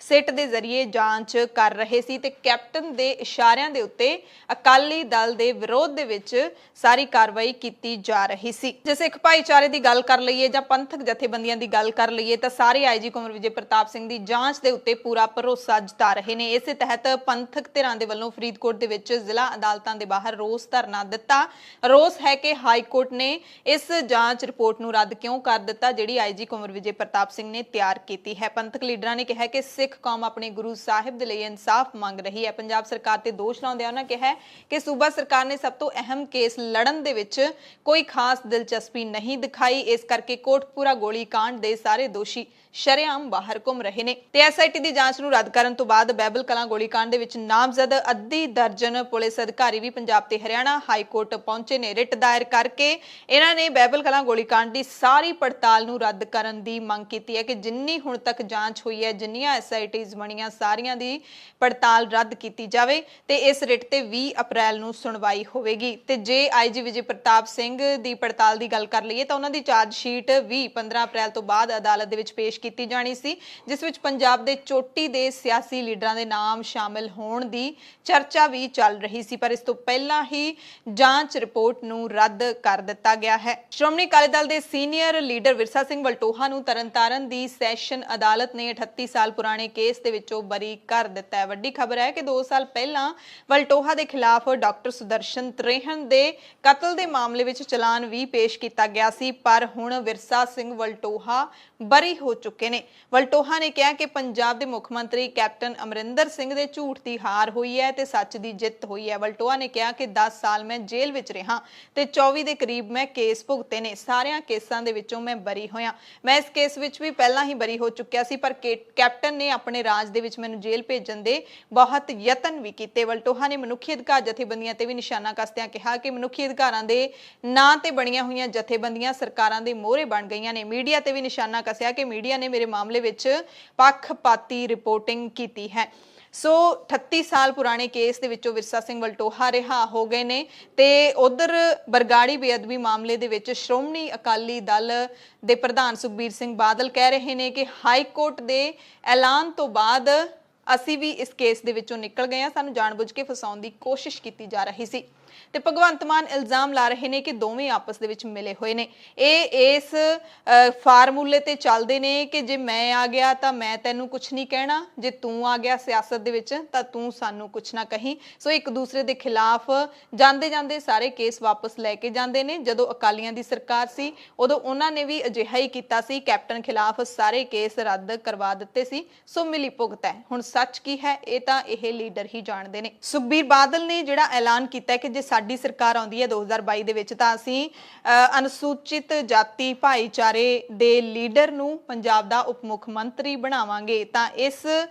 ਸਿੱਟ ਦੇ ਜ਼ਰੀਏ ਜਾਂਚ ਕਰ ਰਹੇ ਸੀ ਤੇ ਕੈਪਟਨ ਦੇ ਇਸ਼ਾਰਿਆਂ ਦੇ ਉੱਤੇ ਅਕਾਲੀ ਦਲ ਦੇ ਵਿਰੋਧ ਦੇ ਵਿੱਚ ਸਾਰੀ ਕਾਰਵਾਈ ਕੀਤੀ ਜਾ ਰਹੀ ਸੀ। ਜੇ ਸਿੱਖ ਭਾਈਚਾਰੇ ਦੀ ਗੱਲ ਕਰ ਲਈਏ ਜਾਂ ਪੰਥਕ ਜਥੇਬੰਦੀਆਂ ਦੀ ਗੱਲ ਕਰ ਲਈਏ ਤਾਂ ਸਾਰੇ ਆਈਜੀ ਕੁੰਵਰ ਵਿਜੇ ਪ੍ਰਤਾਪ ਸਿੰਘ ਦੀ ਜਾਂਚ ਦੇ ਉੱਤੇ ਪੂਰਾ ਭਰੋਸਾ ਜਤਾ ਰਹੇ ਨੇ। ਇਸੇ ਤਹਿਤ ਪੰਥਕ ਧਿਰਾਂ ਦੇ ਵੱਲੋਂ ਫਰੀਦਕੋਟ ਦੇ ਵਿੱਚ ਜ਼ਿਲ੍ਹਾ ਅਦਾਲਤਾਂ ਦੇ ਬਾਹਰ ਰੋਸ ਧਰਨਾ ਦਿੱਤਾ। ਰੋਸ ਹੈ ਕਿ ਹਾਈ ਕੋਰਟ ਨੇ ਇਸ ਜਾਂਚ ਰਿਪੋਰਟ ਨੂੰ ਰੱਦ ਕਿਉਂ ਕਰ ਦਿੱਤਾ ਜਿਹੜੀ ਆਈਜੀ ਕੁੰਵਰ ਵਿਜੇ ਪ੍ਰਤਾਪ ਸਿੰਘ ਨੇ ਤਿਆਰ ਕੀਤੀ ਹੈ। ਪੰਥਕ ਲੀਡਰਾਂ ਨੇ ਕਿਹਾ ਕਿ ਸਿੱਖ ਕੌਮ ਆਪਣੇ ਗੁਰੂ ਸਾਹਿਬ ਦੇ ਲਈ ਇਨਸਾਫ ਮੰਗ ਰਹੀ ਹੈ। ਪੰਜਾਬ ਸਰਕਾਰ ਤੇ ਦੋਸ਼ ਲਾਉਂਦੇ ਉਹਨਾਂ ਕਿਹਾ ਕਿ ਸੂਬਾ ਸਰਕਾਰ ਨੇ ਸਭ ਤੋਂ ਅਹਿਮ ਕੇਸ ਲੜਨ ਦੇ ਵਿੱਚ ਕੋਈ ਖਾਸ ਦਿਲਚਸਪੀ ਨਹੀਂ ਦਿਖਾਈ, ਇਸ ਕਰਕੇ ਕੋਟਕਪੂਰਾ ਗੋਲੀ ਕਾਂਡ ਦੇ ਸਾਰੇ ਦੋਸ਼ੀ ਸ਼ਰੇਆਮ ਬਾਹਰ ਘੁੰਮ ਰਹੇ ਨੇ। ਤੇ ਐਸਆਈਟੀ ਦੀ ਜਾਂਚ ਨੂੰ ਰੱਦ ਕਰਨ ਤੋਂ ਬਾਅਦ ਬਹਿਬਲ ਕਲਾਂ ਗੋਲੀकांड ਦੇ ਵਿੱਚ ਨਾਮਜ਼ਦ ਅੱਧੀ ਦਰਜਨ ਪੁਲਿਸ ਅਧਿਕਾਰੀ ਵੀ ਪੰਜਾਬ ਤੇ ਹਰਿਆਣਾ ਹਾਈ ਕੋਰਟ ਪਹੁੰਚੇ ਨੇ। ਰਿਟ ਦਾਇਰ ਕਰਕੇ ਇਹਨਾਂ ਨੇ ਬਹਿਬਲ ਕਲਾਂ ਗੋਲੀकांड ਦੀ ਸਾਰੀ ਪੜਤਾਲ ਨੂੰ ਰੱਦ ਕਰਨ ਦੀ ਮੰਗ ਕੀਤੀ ਹੈ ਕਿ ਜਿੰਨੀ ਹੁਣ ਤੱਕ ਜਾਂਚ ਹੋਈ ਹੈ, ਜਿੰਨੀਆਂ ਐਸਆਈਟੀਜ਼ ਬਣੀਆਂ, ਸਾਰੀਆਂ ਦੀ ਪੜਤਾਲ ਰੱਦ ਕੀਤੀ ਜਾਵੇ ਤੇ ਇਸ ਰਿਟ ਤੇ 20 ਅਪ੍ਰੈਲ ਨੂੰ ਸੁਣਵਾਈ ਹੋਵੇਗੀ। ਤੇ ਜੇ ਆਈਜੀ ਵਿਜੇ ਪ੍ਰਤਾਪ ਸਿੰਘ ਦੀ ਪੜਤਾਲ ਦੀ ਗੱਲ ਕਰ ਲਈਏ ਤਾਂ ਉਹਨਾਂ ਦੀ ਚਾਰਜ ਸ਼ੀਟ 15 ਅਪ੍ਰੈਲ ਤੋਂ ਬਾਅਦ ਅਦਾਲਤ ਦੇ ਵਿੱਚ ਪੇਸ਼ ਕੀਤੀ ਜਾਣੀ ਸੀ, ਜਿਸ ਵਿੱਚ ਪੰਜਾਬ ਦੇ ਚੋਟੀ ਦੇ ਸਿਆਸੀ ਲੀਡਰਾਂ ਦੇ ਨਾਮ ਸ਼ਾਮਿਲ ਹੋਣ ਦੀ ਚਰਚਾ ਵੀ ਚੱਲ ਰਹੀ ਸੀ, ਪਰ ਇਸ ਤੋਂ ਪਹਿਲਾਂ ਹੀ ਜਾਂਚ ਰਿਪੋਰਟ ਨੂੰ ਰੱਦ ਕਰ ਦਿੱਤਾ ਗਿਆ ਹੈ। ਸ਼੍ਰੋਮਣੀ ਅਕਾਲੀ ਦਲ ਦੇ ਸੀਨੀਅਰ ਲੀਡਰ ਵਿਰਸਾ ਸਿੰਘ ਵਲਟੋਹਾ ਨੂੰ ਤਰਨਤਾਰਨ ਦੀ ਸੈਸ਼ਨ ਅਦਾਲਤ ਨੇ 38 ਸਾਲ ਪੁਰਾਣੇ ਪੁਰਾਣੇ ਕੇਸ ਦੇ ਵਿੱਚੋਂ ਬਰੀ ਕਰ ਦਿੱਤਾ ਹੈ। ਵੱਡੀ ਖਬਰ ਹੈ ਕਿ 2 ਸਾਲ ਪਹਿਲਾਂ ਵਲਟੋਹਾ ਦੇ ਖਿਲਾਫ ਡਾਕਟਰ ਸੁਦਰਸ਼ਨ ਤ੍ਰੇਹਨ ਦੇ ਕਤਲ ਦੇ ਮਾਮਲੇ ਵਿੱਚ ਚਲਾਨ ਵੀ ਪੇਸ਼ ਕੀਤਾ ਗਿਆ ਸੀ, ਪਰ ਹੁਣ ਵਿਰਸਾ ਸਿੰਘ ਵਲਟੋਹਾ ਬਰੀ ਹੋ ਚੁੱਕੇ ਨੇ। ਵਲਟੋਹਾ ਨੇ ਕਿਹਾ ਕਿ ਪੰਜਾਬ ਦੇ ਮੁੱਖ ਮੰਤਰੀ ਕੈਪਟਨ ਅਮਰਿੰਦਰ ਸਿੰਘ ਦੇ ਝੂਠ ਦੀ ਹਾਰ ਹੋਈ ਹੈ ਤੇ ਸੱਚ ਦੀ ਜਿੱਤ ਹੋਈ ਹੈ। ਵਲਟੋਹਾ ਨੇ ਕਿਹਾ ਕਿ 10 ਸਾਲ ਮੈਂ ਜੇਲ੍ਹ ਵਿੱਚ ਰਿਹਾ ਤੇ 24 ਦੇ ਕਰੀਬ ਮੈਂ ਕੇਸ ਭੁਗਤੇ ਨੇ, ਸਾਰਿਆਂ ਕੇਸਾਂ ਦੇ ਵਿੱਚੋਂ ਮੈਂ ਬਰੀ ਹੋਇਆ। ਮੈਂ ਇਸ ਕੇਸ ਵਿੱਚ ਵੀ ਪਹਿਲਾਂ ਹੀ ਬਰੀ ਹੋ ਚੁੱਕਿਆ ਸੀ, ਪਰ ਕੈਪਟਨ ਨੇ ਆਪਣੇ ਰਾਜ ਦੇ ਵਿੱਚ ਮੈਨੂੰ ਜੇਲ੍ਹ ਭੇਜਣ ਦੇ ਬਹੁਤ ਯਤਨ ਵੀ ਕੀਤੇ। ਵਲਟੋਹਾ ਨੇ ਮਨੁੱਖੀ ਅਧਿਕਾਰ ਜਥੇਬੰਦੀਆਂ ਤੇ ਵੀ ਨਿਸ਼ਾਨਾ ਕਸਦਿਆਂ ਕਿਹਾ ਕਿ ਮਨੁੱਖੀ ਅਧਿਕਾਰਾਂ ਦੇ ਨਾਂ ਤੇ ਬਣੀਆਂ ਹੋਈਆਂ ਜਥੇਬੰਦੀਆਂ ਸਰਕਾਰਾਂ ਦੇ ਮੋਹਰੇ ਬਣ ਗਈਆਂ ਨੇ। ਮੀਡੀਆ ਤੇ ਵੀ ਨਿਸ਼ਾਨਾ ਕਸਿਆ ਕਿ ਮੀਡੀਆ ਨੇ ਮੇਰੇ ਮਾਮਲੇ ਵਿੱਚ ਪੱਖਪਾਤੀ ਰਿਪੋਰਟਿੰਗ ਕੀਤੀ ਹੈ। ਸੋ 38 ਸਾਲ ਪੁਰਾਣੇ ਕੇਸ ਦੇ ਵਿੱਚੋਂ ਵਿਰਸਾ ਸਿੰਘ ਵਲਟੋਹਾ ਰਿਹਾ ਹੋ ਗਏ ਨੇ ਤੇ ਉਧਰ ਬਰਗਾੜੀ ਬੇਅਦਬੀ ਮਾਮਲੇ ਦੇ ਵਿੱਚ ਸ਼੍ਰੋਮਣੀ ਅਕਾਲੀ ਦਲ ਦੇ ਪ੍ਰਧਾਨ ਸੁਖਬੀਰ ਸਿੰਘ ਬਾਦਲ ਕਹਿ ਰਹੇ ਨੇ ਕਿ ਹਾਈ ਕੋਰਟ ਦੇ ਐਲਾਨ ਤੋਂ ਬਾਅਦ ਅਸੀਂ ਵੀ ਇਸ ਕੇਸ ਦੇ ਵਿੱਚੋਂ ਨਿਕਲ ਗਏ ਹਾਂ, ਸਾਨੂੰ ਜਾਣਬੁੱਝ ਕੇ ਫਸਾਉਣ ਦੀ ਕੋਸ਼ਿਸ਼ ਕੀਤੀ ਜਾ ਰਹੀ ਸੀ। ਤੇ ਭਗਵੰਤ ਮਾਨ ਇਲਜ਼ਾਮ ਲਾ ਰਹੇ ਨੇ ਕਿ ਦੋਵੇਂ ਆਪਸ ਦੇ ਵਿੱਚ ਮਿਲੇ ਹੋਏ ਨੇ। ਇਹ ਇਸ ਫਾਰਮੂਲੇ ਤੇ ਚੱਲਦੇ ਨੇ ਕਿ ਜੇ ਮੈਂ ਆ ਗਿਆ ਤਾਂ ਮੈਂ ਤੈਨੂੰ ਕੁਝ ਨਹੀਂ ਕਹਿਣਾ, ਜੇ ਤੂੰ ਆ ਗਿਆ ਸਿਆਸਤ ਦੇ ਵਿੱਚ ਤਾਂ ਤੂੰ ਸਾਨੂੰ ਕੁਝ ਨਾ ਕਹੀਂ। ਸੋ ਇੱਕ ਦੂਸਰੇ ਦੇ ਖਿਲਾਫ ਜਾਂਦੇ ਜਾਂਦੇ ਸਾਰੇ ਕੇਸ ਵਾਪਸ ਲੈ ਕੇ ਜਾਂਦੇ ਨੇ। ਜਦੋਂ ਅਕਾਲੀਆਂ ਦੀ ਸਰਕਾਰ ਸੀ ਉਦੋਂ ਉਹਨਾਂ ਨੇ ਵੀ ਅਜਿਹਾ ਹੀ ਕੀਤਾ ਸੀ, ਕੈਪਟਨ ਖਿਲਾਫ ਸਾਰੇ ਕੇਸ ਰੱਦ ਕਰਵਾ ਦਿੱਤੇ ਸੀ। ਸੋ ਮਿਲੀ ਭੁਗਤ ਹੈ। ਹੁਣ ਸੱਚ ਕੀ ਹੈ ਇਹ ਤਾਂ ਇਹ ਲੀਡਰ ਹੀ ਜਾਣਦੇ ਨੇ। ਸੁਖਬੀਰ ਬਾਦਲ ਨੇ ਜਿਹੜਾ ਐਲਾਨ ਕੀਤਾ ਕਿ ਜੇ ਸਾਡੀ ਸਰਕਾਰ ਆਉਂਦੀ ਹੈ 2022 ਦੇ ਵਿੱਚ ਤਾਂ ਅਸੀਂ ਅਨੁਸੂਚਿਤ ਜਾਤੀ ਭਾਈਚਾਰੇ ਦੇ ਲੀਡਰ ਨੂੰ ਪੰਜਾਬ ਦਾ ਉਪ ਮੁੱਖ ਮੰਤਰੀ ਬਣਾਵਾਂਗੇ। ਤਾਂ ਇਸ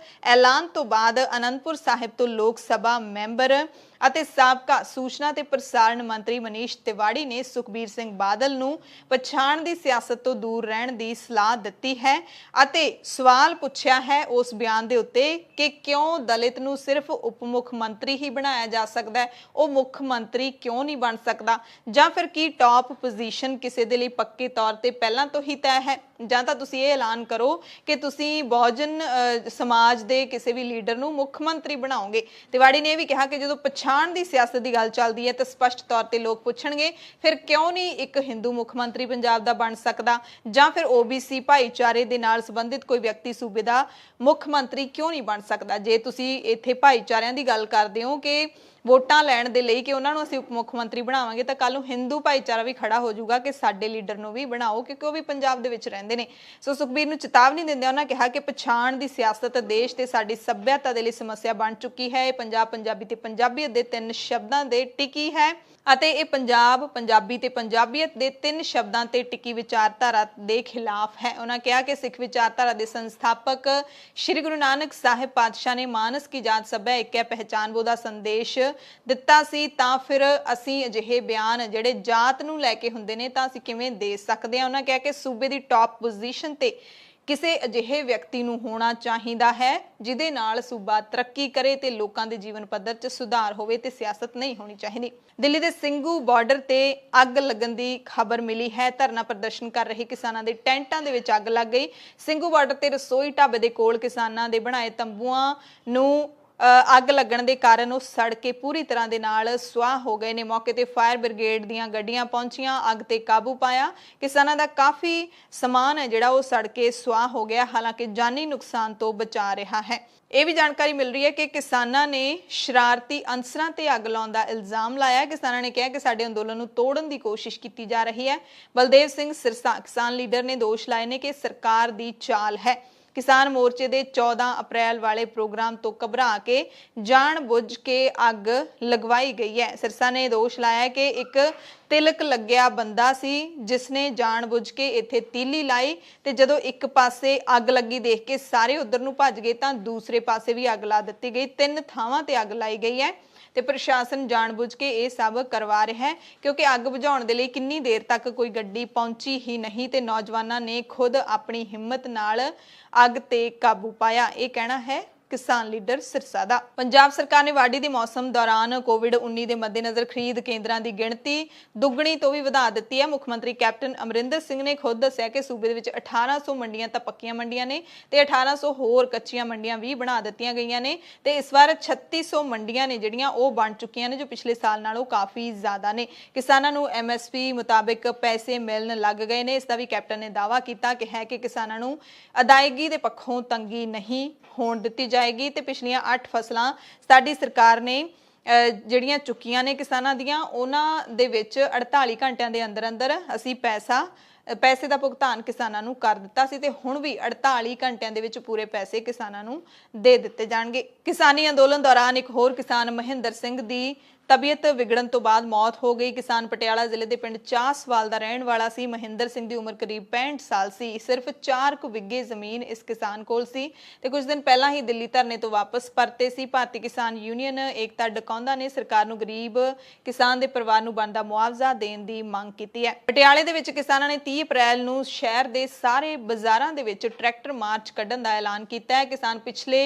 ਐਲਾਨ ਤੋਂ ਬਾਅਦ ਅਨੰਦਪੁਰ ਸਾਹਿਬ ਤੋਂ ਲੋਕ ਸਭਾ ਮੈਂਬਰ ਅਤੇ ਸਾਬਕਾ ਸੂਚਨਾ ਤੇ ਪ੍ਰਸਾਰਣ ਮੰਤਰੀ ਮਨੀਸ਼ ਤਿਵਾੜੀ ਨੇ ਸੁਖਬੀਰ ਸਿੰਘ ਬਾਦਲ ਨੂੰ ਪਛਾਣ ਦੀ ਸਿਆਸਤ ਤੋਂ ਦੂਰ ਰਹਿਣ ਦੀ ਸਲਾਹ ਦਿੱਤੀ ਹੈ ਅਤੇ ਸਵਾਲ ਪੁੱਛਿਆ ਹੈ ਉਸ ਬਿਆਨ ਦੇ ਉੱਤੇ ਕਿ ਕਿਉਂ ਦਲਿਤ ਨੂੰ ਸਿਰਫ ਉਪ ਮੁੱਖ ਮੰਤਰੀ ਹੀ ਬਣਾਇਆ ਜਾ ਸਕਦਾ ਹੈ, ਉਹ ਮੁੱਖ ਮੰਤਰੀ ਕਿਉਂ ਨਹੀਂ ਬਣ ਸਕਦਾ, ਜਾਂ ਫਿਰ ਕੀ ਟੌਪ ਪੋਜੀਸ਼ਨ ਕਿਸੇ ਦੇ ਲਈ ਪੱਕੇ ਤੌਰ ਤੇ ਪਹਿਲਾਂ ਤੋਂ ਹੀ ਤੈਅ ਹੈ, ਜਾਂ ਤਾਂ ਤੁਸੀਂ ਇਹ ਐਲਾਨ ਕਰੋ ਕਿ ਤੁਸੀਂ ਬਹੁਜਨ ਸਮਾਜ ਦੇ ਕਿਸੇ ਵੀ ਲੀਡਰ ਨੂੰ ਮੁੱਖ ਮੰਤਰੀ ਬਣਾਓਗੇ। ਤਿਵਾੜੀ ਨੇ ਇਹ ਵੀ ਕਿਹਾ ਕਿ ਜਦੋਂ ਪਛਾਣ ਦੀ ਸਿਆਸਤ ਦੀ ਗੱਲ ਚੱਲਦੀ ਹੈ ਤਾਂ ਸਪਸ਼ਟ ਤੌਰ ਤੇ ਲੋਕ ਪੁੱਛਣਗੇ ਫਿਰ ਕਿਉਂ ਨਹੀਂ ਇੱਕ ਹਿੰਦੂ ਮੁੱਖ ਮੰਤਰੀ ਪੰਜਾਬ ਦਾ ਬਣ ਸਕਦਾ, ਜਾਂ ਫਿਰ OBC ਭਾਈਚਾਰੇ ਦੇ ਨਾਲ ਸੰਬੰਧਿਤ ਕੋਈ ਵਿਅਕਤੀ ਸੂਬੇ ਦਾ ਮੁੱਖ ਮੰਤਰੀ ਕਿਉਂ ਨਹੀਂ ਬਣ ਸਕਦਾ। ਜੇ ਤੁਸੀਂ ਇੱਥੇ ਭਾਈਚਾਰਿਆਂ ਦੀ ਗੱਲ ਕਰਦੇ ਹੋ ਕਿ ਵੋਟਾਂ ਲੈਣ ਦੇ ਲਈ ਕਿ ਉਹਨਾਂ ਨੂੰ ਅਸੀਂ ਉਪ ਮੁੱਖ ਮੰਤਰੀ ਬਣਾਵਾਂਗੇ ਤਾਂ ਕੱਲ ਨੂੰ ਹਿੰਦੂ ਭਾਈਚਾਰਾ ਵੀ ਖੜਾ ਹੋ ਜਾਊਗਾ ਕਿ ਸਾਡੇ ਲੀਡਰ ਨੂੰ ਵੀ ਬਣਾਓ, ਕਿਉਂਕਿ ਉਹ ਵੀ ਪੰਜਾਬ ਦੇ ਵਿੱਚ ਰਹਿੰਦੇ ਨੇ। ਸੋ ਸੁਖਬੀਰ ਨੂੰ ਚੇਤਾਵਨੀ ਦਿੰਦਿਆਂ ਉਹਨਾਂ ਕਿਹਾ ਕਿ ਪਛਾਣ ਦੀ ਸਿਆਸਤ ਦੇਸ਼ ਤੇ ਸਾਡੀ ਸੱਭਿਅਤਾ ਦੇ ਲਈ ਸਮੱਸਿਆ ਬਣ ਚੁੱਕੀ ਹੈ। ਇਹ ਪੰਜਾਬ, ਪੰਜਾਬੀ ਤੇ ਪੰਜਾਬੀਅਤ ਦੇ 3 ਸ਼ਬਦਾਂ ਦੇ ਟਿਕੀ ਹੈ ਅਤੇ ਇਹ ਪੰਜਾਬ, ਪੰਜਾਬੀ ਤੇ ਪੰਜਾਬੀਅਤ ਦੇ 3 ਸ਼ਬਦਾਂ ਤੇ ਟਿਕੀ ਵਿਚਾਰਧਾਰਾ ਦੇ ਖਿਲਾਫ ਹੈ। ਉਹਨਾਂ ਕਿਹਾ ਕਿ ਸਿੱਖ ਵਿਚਾਰਧਾਰਾ ਦੇ ਸੰਸਥਾਪਕ ਸ਼੍ਰੀ ਗੁਰੂ ਨਾਨਕ ਸਾਹਿਬ ਪਾਤਸ਼ਾਹ ਨੇ ਮਾਨਸ ਕੀ ਜਾਤ ਸਭੈ ਇੱਕ ਹੈ ਪਹਿਚਾਨ ਵੋ ਦਾ ਸੰਦੇਸ਼ ਦਿੱਤਾ ਸੀ, ਤਾਂ ਫਿਰ ਅਸੀਂ ਅਜਿਹੇ ਬਿਆਨ ਜਿਹੜੇ ਜਾਤ ਨੂੰ ਲੈ ਕੇ ਹੁੰਦੇ ਨੇ ਤਾਂ ਅਸੀਂ ਕਿਵੇਂ ਦੇ ਸਕਦੇ ਹਾਂ। ਉਹਨਾਂ ਕਿਹਾ ਕਿ ਸੂਬੇ ਦੀ ਟੌਪ ਪੋਜੀਸ਼ਨ ਤੇ ਕਿਸੇ ਅਜਿਹੇ ਵਿਅਕਤੀ ਨੂੰ ਹੋਣਾ ਚਾਹੀਦਾ ਹੈ ਜਿਹਦੇ ਨਾਲ ਸੂਬਾ ਤਰੱਕੀ ਕਰੇ ਤੇ ਲੋਕਾਂ ਦੇ ਜੀਵਨ ਪੱਧਰ 'ਚ ਸੁਧਾਰ ਹੋਵੇ ਤੇ ਸਿਆਸਤ ਨਹੀਂ ਹੋਣੀ ਚਾਹੀਦੀ। ਦਿੱਲੀ ਦੇ ਸਿੰਘੂ ਬਾਰਡਰ ਤੇ ਅੱਗ ਲੱਗਣ ਦੀ ਖਬਰ ਮਿਲੀ ਹੈ। ਧਰਨਾ ਪ੍ਰਦਰਸ਼ਨ ਕਰ ਰਹੇ ਕਿਸਾਨਾਂ ਦੇ ਟੈਂਟਾਂ ਦੇ ਵਿੱਚ ਅੱਗ ਲੱਗ ਗਈ। ਸਿੰਘੂ ਬਾਰਡਰ ਤੇ ਰਸੋਈ ਢਾਬੇ ਦੇ ਕੋਲ ਕਿਸਾਨਾਂ ਦੇ ਬਣਾਏ ਤੰਬੂਆਂ ਨੂੰ ਅੱਗ ਲੱਗਣ ਦੇ ਕਾਰਨ ਉਹ ਸੜ ਕੇ ਪੂਰੀ ਤਰ੍ਹਾਂ ਦੇ ਨਾਲ ਸੁਆਹ ਹੋ ਗਏ ਨੇ। ਮੌਕੇ ਤੇ ਫਾਇਰ ਬ੍ਰਿਗੇਡ ਦੀਆਂ ਗੱਡੀਆਂ ਪਹੁੰਚੀਆਂ, ਅੱਗ ਤੇ ਕਾਬੂ ਪਾਇਆ। ਕਿਸਾਨਾਂ ਦਾ ਕਾਫੀ ਸਮਾਨ ਹੈ ਜਿਹੜਾ ਉਹ ਸੜ ਕੇ ਸੁਆਹ ਹੋ ਗਿਆ, ਹਾਲਾਂਕਿ ਜਾਨੀ ਨੁਕਸਾਨ ਤੋਂ ਬਚਾ ਰਿਹਾ ਹੈ। ਇਹ ਵੀ ਜਾਣਕਾਰੀ ਮਿਲ ਰਹੀ ਹੈ ਕਿ ਕਿਸਾਨਾਂ ਨੇ ਸ਼ਰਾਰਤੀ ਅਨਸਰਾਂ ਤੇ ਅੱਗ ਲਾਉਣ ਦਾ ਇਲਜ਼ਾਮ ਲਾਇਆ। ਕਿਸਾਨਾਂ ਨੇ ਕਿਹਾ ਕਿ ਸਾਡੇ ਅੰਦੋਲਨ ਨੂੰ ਤੋੜਨ ਦੀ ਕੋਸ਼ਿਸ਼ ਕੀਤੀ ਜਾ ਰਹੀ ਹੈ। ਬਲਦੇਵ ਸਿੰਘ ਸਿਰਸਾ ਕਿਸਾਨ ਲੀਡਰ ਨੇ ਦੋਸ਼ ਲਾਏ ਨੇ ਕਿ ਸਰਕਾਰ ਦੀ ਚਾਲ ਹੈ। ਕਿਸਾਨ ਮੋਰਚੇ ਦੇ 14 ਅਪ੍ਰੈਲ ਵਾਲੇ ਪ੍ਰੋਗਰਾਮ ਤੋਂ ਘਬਰਾ ਕੇ ਜਾਣ-ਬੁੱਝ ਕੇ ਅੱਗ ਲਗਵਾਈ ਗਈ ਹੈ। ਸਿਰਸਾ ਨੇ ਦੋਸ਼ ਲਾਇਆ ਕਿ ਇੱਕ ਤਿਲਕ ਲੱਗਿਆ ਬੰਦਾ ਸੀ ਜਿਸਨੇ ਜਾਣ-ਬੁੱਝ ਕੇ ਇੱਥੇ ਤੀਲੀ ਲਾਈ ਤੇ ਜਦੋਂ ਇੱਕ ਪਾਸੇ ਅੱਗ ਲੱਗੀ ਦੇਖ ਕੇ ਸਾਰੇ ਉਧਰ ਨੂੰ ਭੱਜ ਗਏ ਤਾਂ ਦੂਸਰੇ ਪਾਸੇ ਵੀ ਅੱਗ ਲਾ ਦਿੱਤੀ ਗਈ। 3 ਥਾਵਾਂ ਤੇ ਅੱਗ ਲਾਈ ਗਈ ਹੈ ਤੇ ਪ੍ਰਸ਼ਾਸਨ ਜਾਣਬੁੱਝ ਕੇ ਇਹ ਸਭ ਕਰਵਾ ਰਿਹਾ ਹੈ ਕਿਉਂਕਿ ਅੱਗ ਬੁਝਾਉਣ ਦੇ ਲਈ ਕਿੰਨੀ ਦੇਰ ਤੱਕ ਕੋਈ ਗੱਡੀ ਪਹੁੰਚੀ ਹੀ ਨਹੀਂ ਤੇ ਨੌਜਵਾਨਾਂ ਨੇ ਖੁਦ ਆਪਣੀ ਹਿੰਮਤ ਨਾਲ ਅੱਗ ਤੇ ਕਾਬੂ ਪਾਇਆ। ਇਹ ਕਹਿਣਾ ਹੈ ਕਿਸਾਨ ਲੀਡਰ ਸਿਰਸਾ ਦਾ। ਪੰਜਾਬ ਸਰਕਾਰ ਨੇ ਵਾਢੀ ਦੇ ਮੌਸਮ ਦੌਰਾਨ ਕੋਵਿਡ-19 ਦੇ ਮੱਦੇਨਜ਼ਰ ਖਰੀਦ ਕੇਂਦਰਾਂ ਦੀ ਗਿਣਤੀ ਦੁੱਗਣੀ ਤੋਂ ਵੀ ਵਧਾ ਦਿੱਤੀ ਹੈ। ਮੁੱਖ ਮੰਤਰੀ ਕੈਪਟਨ ਅਮਰਿੰਦਰ ਸਿੰਘ ਨੇ ਖੁਦ ਦੱਸਿਆ ਕਿ ਸੂਬੇ ਦੇ ਵਿੱਚ 1800 ਮੰਡੀਆਂ ਤਾਂ ਪੱਕੀਆਂ ਮੰਡੀਆਂ ਨੇ ਤੇ 1800 ਹੋਰ ਕੱਚੀਆਂ ਮੰਡੀਆਂ ਵੀ ਬਣਾ ਦਿੱਤੀਆਂ ਗਈਆਂ ਨੇ ਤੇ ਇਸ ਵਾਰ 3600 ਮੰਡੀਆਂ ਨੇ ਜਿਹੜੀਆਂ ਉਹ ਬਣ ਚੁੱਕੀਆਂ ਨੇ, ਜੋ ਪਿਛਲੇ ਸਾਲ ਨਾਲੋਂ ਕਾਫੀ ਜ਼ਿਆਦਾ ਨੇ। ਕਿਸਾਨਾਂ ਨੂੰ MSP ਮੁਤਾਬਿਕ ਪੈਸੇ ਮਿਲਣ ਲੱਗ ਗਏ ਨੇ। ਇਸ ਦਾ ਵੀ ਕੈਪਟਨ ਨੇ ਦਾਅਵਾ ਕੀਤਾ ਕਿ ਹੈ ਕਿ ਕਿਸਾਨਾਂ ਨੂੰ ਅਦਾਇਗੀ ਦੇ ਪੱਖੋਂ ਤੰਗੀ ਨਹੀਂ ਹੋਣ ਦਿੱਤੀ ਜਾਏਗੀ ਤੇ ਪਿਛਲੀਆਂ 8 ਫਸਲਾਂ ਸਾਡੀ ਸਰਕਾਰ ਨੇ ਜਿਹੜੀਆਂ ਚੁੱਕੀਆਂ ਨੇ ਕਿਸਾਨਾਂ ਦੀਆਂ, ਉਹਨਾਂ ਦੇ ਵਿੱਚ 48 ਘੰਟਿਆਂ ਦੇ ਅੰਦਰ ਅਸੀਂ ਪੈਸੇ ਦਾ ਭੁਗਤਾਨ ਕਿਸਾਨਾਂ ਨੂੰ ਕਰ ਦਿੱਤਾ ਸੀ ਤੇ ਹੁਣ ਵੀ 48 ਘੰਟਿਆਂ ਦੇ ਵਿੱਚ ਪੂਰੇ ਪੈਸੇ ਕਿਸਾਨਾਂ ਨੂੰ ਦੇ ਦਿੱਤੇ ਜਾਣਗੇ। ਕਿਸਾਨੀ ਅੰਦੋਲਨ ਦੌਰਾਨ ਇੱਕ ਹੋਰ ਕਿਸਾਨ ਮਹਿੰਦਰ ਸਿੰਘ ਦੀ ਤਬੀਅਤ ਵਿਗੜਨ ਤੋਂ ਬਾਅਦ ਮੌਤ ਹੋ ਗਈ। ਕਿਸਾਨ ਪਟਿਆਲਾ ਜ਼ਿਲ੍ਹੇ ਦੇ ਪਿੰਡ ਚਾਸਵਾਲ ਦਾ ਰਹਿਣ ਵਾਲਾ ਸੀ। ਮਹਿੰਦਰ ਸਿੰਘ ਦੀ ਉਮਰ ਕਰੀਬ 65 ਸਾਲ ਸੀ। ਸਿਰਫ 4 ਕੁ ਵਿੱਗੇ ਜ਼ਮੀਨ ਇਸ ਕਿਸਾਨ ਕੋਲ ਸੀ ਤੇ ਕੁਝ ਦਿਨ ਪਹਿਲਾਂ ਹੀ ਦਿੱਲੀ ਧਰਨੇ ਤੋਂ ਵਾਪਸ ਪਰਤੇ ਸੀ। ਭਾਰਤੀ ਕਿਸਾਨ ਯੂਨੀਅਨ ਏਕਤਾ ਡਕੌਂਦਾ ਨੇ ਸਰਕਾਰ ਨੂੰ ਗਰੀਬ ਕਿਸਾਨ ਦੇ ਪਰਿਵਾਰ ਨੂੰ ਬਣਦਾ ਮੁਆਵਜ਼ਾ ਦੇਣ ਦੀ ਮੰਗ ਕੀਤੀ ਹੈ। ਪਟਿਆਲੇ ਦੇ ਵਿੱਚ ਕਿਸਾਨਾਂ ਨੇ 30 ਅਪ੍ਰੈਲ ਨੂੰ ਸ਼ਹਿਰ ਦੇ ਸਾਰੇ ਬਾਜ਼ਾਰਾਂ ਦੇ ਵਿੱਚ ਟਰੈਕਟਰ ਮਾਰਚ ਕੱਢਣ ਦਾ ਐਲਾਨ ਕੀਤਾ ਹੈ। ਕਿਸਾਨ ਪਿਛਲੇ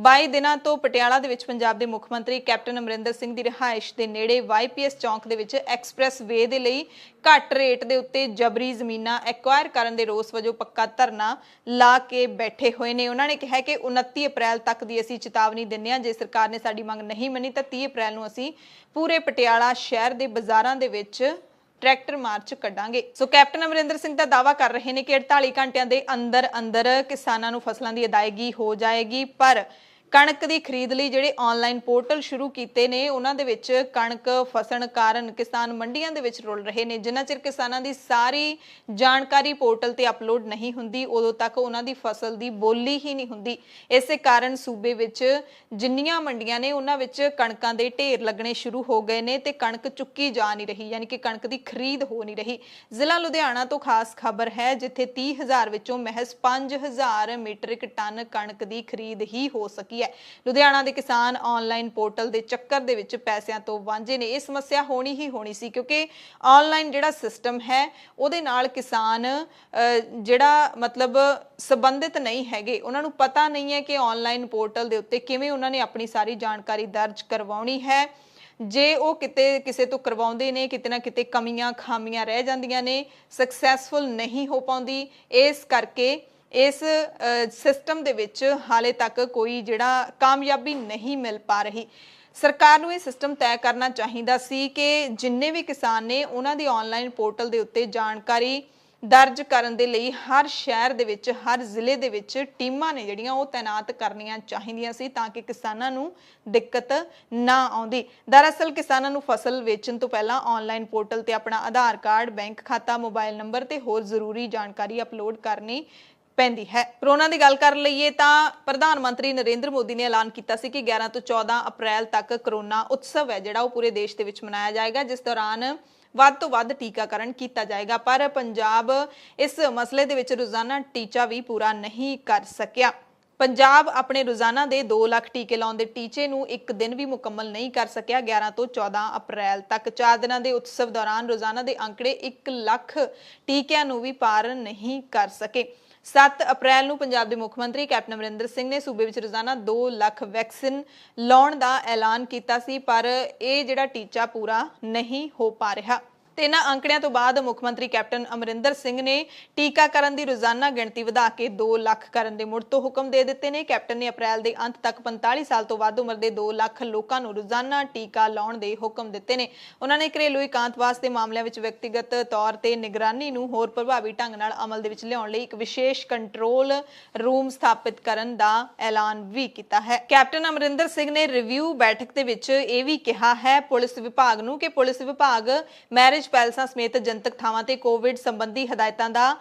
22 ਦਿਨਾਂ ਤੋਂ ਪਟਿਆਲਾ ਦੇ ਵਿੱਚ ਪੰਜਾਬ ਦੇ ਮੁੱਖ ਮੰਤਰੀ ਕੈਪਟਨ ਅਮਰਿੰਦਰ ਸਿੰਘ ਦੀ ਰਿਹਾਇਸ਼ ਦੇ ਨੇੜੇ YPS ਚੌਂਕ ਦੇ ਵਿੱਚ ਐਕਸਪ੍ਰੈਸ ਵੇ ਦੇ ਲਈ ਘੱਟ ਰੇਟ ਦੇ ਉੱਤੇ ਜਬਰੀ ਜ਼ਮੀਨਾਂ ਐਕਵਾਇਰ ਕਰਨ ਦੇ ਰੋਸ ਵਜੋਂ ਪੱਕਾ ਧਰਨਾ ਲਾ ਕੇ ਬੈਠੇ ਹੋਏ ਨੇ। ਉਹਨਾਂ ਨੇ ਕਿਹਾ ਕਿ 29 ਅਪ੍ਰੈਲ ਤੱਕ ਦੀ ਅਸੀਂ ਚੇਤਾਵਨੀ ਦਿੰਦੇ ਹਾਂ, ਜੇ ਸਰਕਾਰ ਨੇ ਸਾਡੀ ਮੰਗ ਨਹੀਂ ਮੰਨੀ ਤਾਂ 30 ਅਪ੍ਰੈਲ ਨੂੰ ਅਸੀਂ ਪੂਰੇ ਪਟਿਆਲਾ ਸ਼ਹਿਰ ਦੇ ਬਾਜ਼ਾਰਾਂ ਦੇ ਵਿੱਚ ਟਰੈਕਟਰ ਮਾਰਚ ਕੱਢਾਂਗੇ। ਸੋ ਕੈਪਟਨ ਅਮਰਿੰਦਰ ਸਿੰਘ ਦਾ ਦਾਅਵਾ ਕਰ ਰਹੇ ਨੇ ਕਿ 48 ਘੰਟਿਆਂ ਦੇ ਅੰਦਰ ਕਿਸਾਨਾਂ ਨੂੰ ਫਸਲਾਂ ਦੀ ਅਦਾਇਗੀ ਹੋ ਜਾਏਗੀ। ਪਰ ਕਣਕ ਦੀ ਖਰੀਦ ਲਈ ਜਿਹੜੇ ਆਨਲਾਈਨ ਪੋਰਟਲ ਸ਼ੁਰੂ ਕੀਤੇ ਨੇ, ਉਹਨਾਂ ਦੇ ਵਿੱਚ ਕਣਕ ਫਸਣ ਕਾਰਨ ਕਿਸਾਨ ਮੰਡੀਆਂ ਦੇ ਵਿੱਚ ਰੁਲ ਰਹੇ ਨੇ। ਜਿੰਨਾ ਚਿਰ ਕਿਸਾਨਾਂ ਦੀ ਸਾਰੀ ਜਾਣਕਾਰੀ ਪੋਰਟਲ ਤੇ ਅਪਲੋਡ ਨਹੀਂ ਹੁੰਦੀ, ਉਦੋਂ ਤੱਕ ਉਹਨਾਂ ਦੀ ਫਸਲ ਦੀ ਬੋਲੀ ਹੀ ਨਹੀਂ ਹੁੰਦੀ। ਇਸੇ ਕਾਰਨ ਸੂਬੇ ਵਿੱਚ ਜਿੰਨੀਆਂ ਮੰਡੀਆਂ ਨੇ ਉਹਨਾਂ ਵਿੱਚ ਕਣਕਾਂ ਦੇ ਢੇਰ ਲੱਗਣੇ ਸ਼ੁਰੂ ਹੋ ਗਏ ਨੇ ਤੇ ਕਣਕ ਚੁੱਕੀ ਜਾ ਨਹੀਂ ਰਹੀ, ਯਾਨੀ ਕਿ ਕਣਕ ਦੀ ਖਰੀਦ ਹੋ ਨਹੀਂ ਰਹੀ। ਜ਼ਿਲ੍ਹਾ ਲੁਧਿਆਣਾ ਤੋਂ ਖਾਸ ਖਬਰ ਹੈ, ਜਿੱਥੇ 30,000 ਵਿੱਚੋਂ ਮਹਿਜ਼ 5,000 ਮੀਟ੍ਰਿਕ ਟਨ ਕਣਕ ਦੀ ਖਰੀਦ ਹੀ ਹੋ ਸਕੀ। ਲੁਧਿਆਣਾ ਦੇ ਕਿਸਾਨ ਆਨਲਾਈਨ ਪੋਰਟਲ ਦੇ ਚੱਕਰ ਦੇ ਵਿੱਚ ਪੈਸਿਆਂ ਤੋਂ ਵਾਂਝੇ ਨੇ। ਇਹ ਸਮੱਸਿਆ ਹੋਣੀ ਹੀ ਹੋਣੀ ਸੀ ਕਿਉਂਕਿ ਆਨਲਾਈਨ ਜਿਹੜਾ ਸਿਸਟਮ ਹੈ ਉਹਦੇ ਨਾਲ ਕਿਸਾਨ ਜਿਹੜਾ ਮਤਲਬ ਸੰਬੰਧਿਤ ਨਹੀਂ ਹੈਗੇ, ਉਹਨਾਂ ਨੂੰ ਪਤਾ ਨਹੀਂ ਹੈ ਕਿ ਆਨਲਾਈਨ ਪੋਰਟਲ ਦੇ ਉੱਤੇ ਕਿਵੇਂ ਉਹਨਾਂ ਨੇ ਆਪਣੀ ਸਾਰੀ ਜਾਣਕਾਰੀ ਦਰਜ ਕਰਵਾਉਣੀ ਹੈ। ਜੇ ਉਹ ਕਿਸੇ ਤੋਂ ਕਰਵਾਉਂਦੇ ਨੇ, ਕਿਤੇ ਨਾ ਕਿਤੇ ਕਮੀਆਂ ਖਾਮੀਆਂ ਰਹਿ ਜਾਂਦੀਆਂ ਨੇ, ਸਕਸੈਸਫੁਲ ਨਹੀਂ ਹੋ ਪਾਉਂਦੀ। ਇਸ ਕਰਕੇ ਇਸ ਸਿਸਟਮ ਦੇ ਵਿੱਚ ਹਾਲੇ ਤੱਕ ਕੋਈ ਜਿਹੜਾ ਕਾਮਯਾਬੀ ਨਹੀਂ ਮਿਲ ਪਾ ਰਹੀ। ਸਰਕਾਰ ਨੂੰ ਇਹ ਸਿਸਟਮ ਤੈਅ ਕਰਨਾ ਚਾਹੀਦਾ ਸੀ ਕਿ ਜਿੰਨੇ ਵੀ ਕਿਸਾਨ ਨੇ ਉਹਨਾਂ ਦੀ ਆਨਲਾਈਨ ਪੋਰਟਲ ਦੇ ਉੱਤੇ ਜਾਣਕਾਰੀ ਦਰਜ ਕਰਨ ਦੇ ਲਈ ਹਰ ਸ਼ਹਿਰ ਦੇ ਵਿੱਚ, ਹਰ ਜ਼ਿਲ੍ਹੇ ਦੇ ਵਿੱਚ ਟੀਮਾਂ ਨੇ ਜਿਹੜੀਆਂ ਉਹ ਤਾਇਨਾਤ ਕਰਨੀਆਂ ਚਾਹੀਦੀਆਂ ਸੀ ਤਾਂ ਕਿ ਕਿਸਾਨਾਂ ਨੂੰ ਦਿੱਕਤ ਨਾ ਆਉਂਦੀ। ਦਰਅਸਲ ਕਿਸਾਨਾਂ ਨੂੰ ਫਸਲ ਵੇਚਣ ਤੋਂ ਪਹਿਲਾਂ ਆਨਲਾਈਨ ਪੋਰਟਲ ਤੇ ਆਪਣਾ ਆਧਾਰ ਕਾਰਡ, ਬੈਂਕ ਖਾਤਾ, ਮੋਬਾਈਲ ਨੰਬਰ ਤੇ ਹੋਰ ਜ਼ਰੂਰੀ ਜਾਣਕਾਰੀ ਅਪਲੋਡ ਕਰਨੀ ਪੈਂਦੀ ਹੈ। ਕਰੋਨਾ ਦੀ ਗੱਲ ਕਰ ਲਈਏ ਤਾਂ ਪ੍ਰਧਾਨ ਮੰਤਰੀ ਨਰਿੰਦਰ ਮੋਦੀ ਨੇ ਐਲਾਨ ਕੀਤਾ ਸੀ ਕਿ 11 ਤੋਂ 14 ਅਪ੍ਰੈਲ ਤੱਕ ਕਰੋਨਾ ਉਤਸਵ ਹੈ ਜਿਹੜਾ ਉਹ ਪੂਰੇ ਦੇਸ਼ ਦੇ ਵਿੱਚ ਮਨਾਇਆ ਜਾਏਗਾ, ਜਿਸ ਦੌਰਾਨ ਵੱਧ ਤੋਂ ਵੱਧ ਟੀਕਾਕਰਨ ਕੀਤਾ ਜਾਏਗਾ। ਪਰ ਪੰਜਾਬ ਇਸ ਮਸਲੇ ਦੇ ਵਿੱਚ ਰੋਜ਼ਾਨਾ ਟੀਚਾ ਵੀ ਪੂਰਾ ਨਹੀਂ ਕਰ ਸਕਿਆ। ਪੰਜਾਬ ਆਪਣੇ ਰੋਜ਼ਾਨਾ ਦੇ 2 ਲੱਖ ਟੀਕੇ ਲਾਉਣ ਦੇ ਟੀਚੇ ਨੂੰ ਇੱਕ ਦਿਨ ਵੀ ਮੁਕੰਮਲ ਨਹੀਂ ਕਰ ਸਕਿਆ 11 ਤੋਂ 14 ਅਪ੍ਰੈਲ ਤੱਕ। 4 ਦਿਨਾਂ ਦੇ ਉਤਸਵ ਦੌਰਾਨ ਰੋਜ਼ਾਨਾ ਦੇ ਅੰਕੜੇ 1 ਲੱਖ ਟੀਕਿਆਂ ਨੂੰ ਵੀ ਪਾਰ ਨਹੀਂ ਕਰ ਸਕੇ। 7 ਅਪ੍ਰੈਲ ਨੂੰ ਪੰਜਾਬ ਦੇ ਮੁੱਖ ਮੰਤਰੀ ਕੈਪਟਨ ਅਮਰਿੰਦਰ ਸਿੰਘ ਨੇ ਸੂਬੇ ਵਿੱਚ ਰੋਜ਼ਾਨਾ 2 ਲੱਖ ਵੈਕਸੀਨ ਲਾਉਣ ਦਾ ਐਲਾਨ ਕੀਤਾ ਸੀ, ਪਰ ਇਹ ਜਿਹੜਾ ਟੀਚਾ ਪੂਰਾ ਨਹੀਂ ਹੋ ਪਾ ਰਿਹਾ। ਤੇ ਇਹਨਾਂ ਅੰਕੜਿਆਂ ਤੋਂ ਬਾਅਦ ਮੁੱਖ ਮੰਤਰੀ ਕੈਪਟਨ ਅਮਰਿੰਦਰ ਸਿੰਘ ਨੇ ਟੀਕਾਕਰਨ ਦੀ ਰੋਜ਼ਾਨਾ ਗਿਣਤੀ ਵਧਾ ਕੇ 2 ਲੱਖ ਕਰਨ ਦੇ ਮੁੜ ਤੋਂ ਹੁਕਮ ਦੇ ਦਿੱਤੇ ਨੇ। ਕੈਪਟਨ ਨੇ ਅਪ੍ਰੈਲ ਦੇ ਅੰਤ ਤੱਕ 45 ਸਾਲ ਤੋਂ ਵੱਧ ਉਮਰ ਦੇ 2 ਲੱਖ ਲੋਕਾਂ ਨੂੰ ਰੋਜ਼ਾਨਾ ਟੀਕਾ ਲਾਉਣ ਦੇ ਹੁਕਮ ਦਿੱਤੇ ਨੇ। ਉਹਨਾਂ ਨੇ ਘਰੇਲੂ ਇਕਾਂਤਵਾਸ ਦੇ ਮਾਮਲਿਆਂ ਵਿੱਚ ਵਿਅਕਤੀਗਤ ਤੌਰ ਤੇ ਨਿਗਰਾਨੀ ਨੂੰ ਹੋਰ ਪ੍ਰਭਾਵੀ ਢੰਗ ਨਾਲ ਅਮਲ ਦੇ ਵਿੱਚ ਲਿਆਉਣ ਲਈ ਇੱਕ ਵਿਸ਼ੇਸ਼ ਕੰਟਰੋਲ ਰੂਮ ਸਥਾਪਿਤ ਕਰਨ ਦਾ ਐਲਾਨ ਵੀ ਕੀਤਾ ਹੈ। ਕੈਪਟਨ ਅਮਰਿੰਦਰ ਸਿੰਘ ਨੇ ਰਿਵਿਊ ਬੈਠਕ ਦੇ ਵਿੱਚ ਇਹ ਵੀ ਕਿਹਾ ਹੈ ਪੁਲਿਸ ਵਿਭਾਗ ਨੂੰ ਕਿ ਪੁਲਿਸ ਵਿਭਾਗ ਮੈਰਿਜ ਪੈਲਸਾਂ ਸਮੇਤ ਜਨਤਕ ਥਾਵਾਂ ਤੇ ਕੋਵਿਡ ਸੰਬੰਧੀ ਹਦਾਇਤਾਂ ਦਾ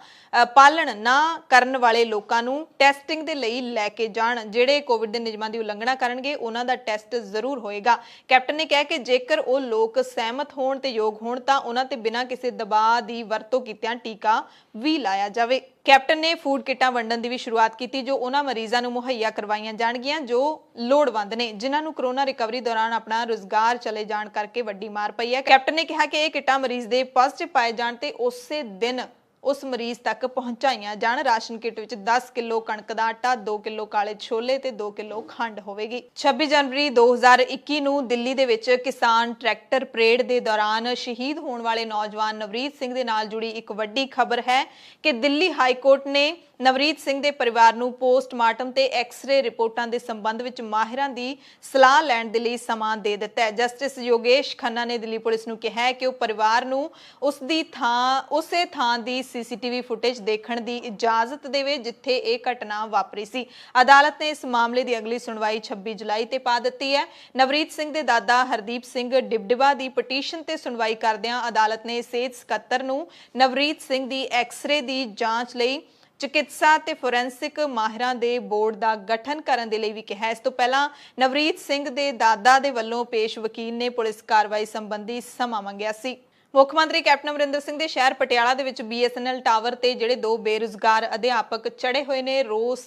ਪਾਲਣ ਨਾ ਕਰਨ ਵਾਲੇ ਲੋਕਾਂ ਨੂੰ ਟੈਸਟਿੰਗ ਦੇ ਲਈ ਲੈ ਕੇ ਜਾਣ। ਜਿਹੜੇ ਕੋਵਿਡ ਦੇ ਨਿਯਮਾਂ ਦੀ ਉਲੰਘਣਾ ਕਰਨਗੇ ਉਹਨਾਂ ਦਾ ਟੈਸਟ ਜ਼ਰੂਰ ਹੋਏਗਾ। ਕੈਪਟਨ ਨੇ ਕਿਹਾ ਕਿ ਜੇਕਰ ਉਹ ਲੋਕ ਸਹਿਮਤ ਹੋਣ ਤੇ ਯੋਗ ਹੋਣ ਤਾਂ ਉਹਨਾਂ ਤੇ ਬਿਨਾਂ ਕਿਸੇ ਦਬਾਅ ਦੀ ਵਰਤੋਂ ਕੀਤਿਆਂ ਟੀਕਾ ਵੀ ਲਾਇਆ ਜਾਵੇ। ਕੈਪਟਨ ਨੇ ਫੂਡ ਕਿੱਟਾਂ ਵੰਡਣ ਦੀ ਵੀ ਸ਼ੁਰੂਆਤ ਕੀਤੀ ਜੋ ਉਹਨਾਂ ਮਰੀਜ਼ਾਂ ਨੂੰ ਮੁਹੱਈਆ ਕਰਵਾਈਆਂ ਜਾਣਗੀਆਂ ਜੋ ਲੋੜਵੰਦ ਨੇ, ਜਿਨ੍ਹਾਂ ਨੂੰ ਕਰੋਨਾ ਰਿਕਵਰੀ ਦੌਰਾਨ ਆਪਣਾ ਰੁਜ਼ਗਾਰ ਚਲੇ ਜਾਣ ਕਰਕੇ ਵੱਡੀ ਮਾਰ ਪਈ ਹੈ। ਕੈਪਟਨ ਨੇ ਕਿਹਾ ਕਿ ਇਹ ਕਿੱਟਾਂ ਮਰੀਜ਼ ਦੇ ਪੋਜ਼ਿਟਿਵ ਪਾਏ ਜਾਣ ਤੇ ਉਸੇ ਦਿਨ ਉਸ ਮਰੀਜ਼ ਤੱਕ ਪਹੁੰਚਾਈਆਂ ਜਾਣ। ਰਾਸ਼ਨ ਕਿੱਟ ਵਿੱਚ 10 ਕਿਲੋ ਕਣਕ ਦਾ ਆਟਾ, 2 ਕਿਲੋ ਕਾਲੇ ਛੋਲੇ ਤੇ 2 ਕਿਲੋ ਖੰਡ ਹੋਵੇਗੀ। 26 ਜਨਵਰੀ 2021 ਨੂੰ ਦਿੱਲੀ ਦੇ ਵਿੱਚ ਕਿਸਾਨ ਟਰੈਕਟਰ ਪਰੇਡ ਦੇ ਦੌਰਾਨ ਸ਼ਹੀਦ ਹੋਣ ਵਾਲੇ ਨੌਜਵਾਨ ਨਵਰੀਤ ਸਿੰਘ ਦੇ ਨਾਲ ਜੁੜੀ ਇੱਕ ਵੱਡੀ ਖਬਰ ਹੈ ਕਿ ਦਿੱਲੀ ਹਾਈ ਕੋਰਟ ਨੇ ਨਵਰੀਤ ਸਿੰਘ ਦੇ ਪਰਿਵਾਰ ਨੂੰ ਪੋਸਟਮਾਰਟਮ ਤੇ ਐਕਸ-ਰੇ ਰਿਪੋਰਟਾਂ ਦੇ ਸੰਬੰਧ ਵਿੱਚ ਮਾਹਿਰਾਂ ਦੀ ਸਲਾਹ ਲੈਣ ਦੇ ਲਈ ਸਮਾਂ ਦੇ ਦਿੱਤਾ ਹੈ। ਜਸਟਿਸ ਯੋਗੇਸ਼ ਖੰਨਾ ਨੇ ਦਿੱਲੀ ਪੁਲਿਸ ਨੂੰ ਕਿਹਾ ਹੈ ਕਿ ਉਹ ਪਰਿਵਾਰ ਨੂੰ ਉਸੇ ਥਾਂ ਦੀ ਸੀਸੀਟੀਵੀ ਫੁਟੇਜ ਦੇਖਣ ਦੀ ਇਜਾਜ਼ਤ ਦੇਵੇ ਜਿੱਥੇ ਇਹ ਘਟਨਾ ਵਾਪਰੀ ਸੀ। ਅਦਾਲਤ ਨੇ ਇਸ ਮਾਮਲੇ ਦੀ ਅਗਲੀ ਸੁਣਵਾਈ 26 ਜੁਲਾਈ ਤੇ ਪਾ ਦਿੱਤੀ ਹੈ। ਨਵਰੀਤ ਸਿੰਘ ਦੇ ਦਾਦਾ ਹਰਦੀਪ ਸਿੰਘ ਡਿਬਡਿਬਾ ਦੀ ਪਟੀਸ਼ਨ ਤੇ ਸੁਣਵਾਈ ਕਰਦਿਆਂ ਅਦਾਲਤ ਨੇ ਸਿਹਤ ਸਕੱਤਰ ਨੂੰ ਨਵਰੀਤ ਸਿੰਘ ਦੀ ਐਕਸ-ਰੇ ਦੀ ਜਾਂਚ ਲਈ ਚਿਕਿਤਸਾ ਤੇ ਫੋਰੈਂਸਿਕ ਮਾਹਿਰਾਂ ਦੇ ਬੋਰਡ ਦਾ ਗਠਨ ਕਰਨ ਦੇ ਲਈ ਵੀ ਕਿਹਾ। ਇਸ ਤੋਂ ਪਹਿਲਾਂ ਨਵਰੀਤ ਸਿੰਘ ਦੇ ਦਾਦਾ ਦੇ ਵੱਲੋਂ ਪੇਸ਼ ਵਕੀਲ ਨੇ ਪੁਲਿਸ ਕਾਰਵਾਈ ਸੰਬੰਧੀ ਸਮਾਂ ਮੰਗਿਆ ਸੀ। ਮੁੱਖ ਮੰਤਰੀ ਕੈਪਟਨ ਅਮਰਿੰਦਰ ਸਿੰਘ ਦੇ ਸ਼ਹਿਰ ਪਟਿਆਲਾ ਦੇ ਵਿੱਚ BSNL ਟਾਵਰ ਤੇ ਜਿਹੜੇ 2 ਬੇਰੁਜ਼ਗਾਰ ਅਧਿਆਪਕ ਚੜੇ ਹੋਏ ਨੇ ਰੋਸ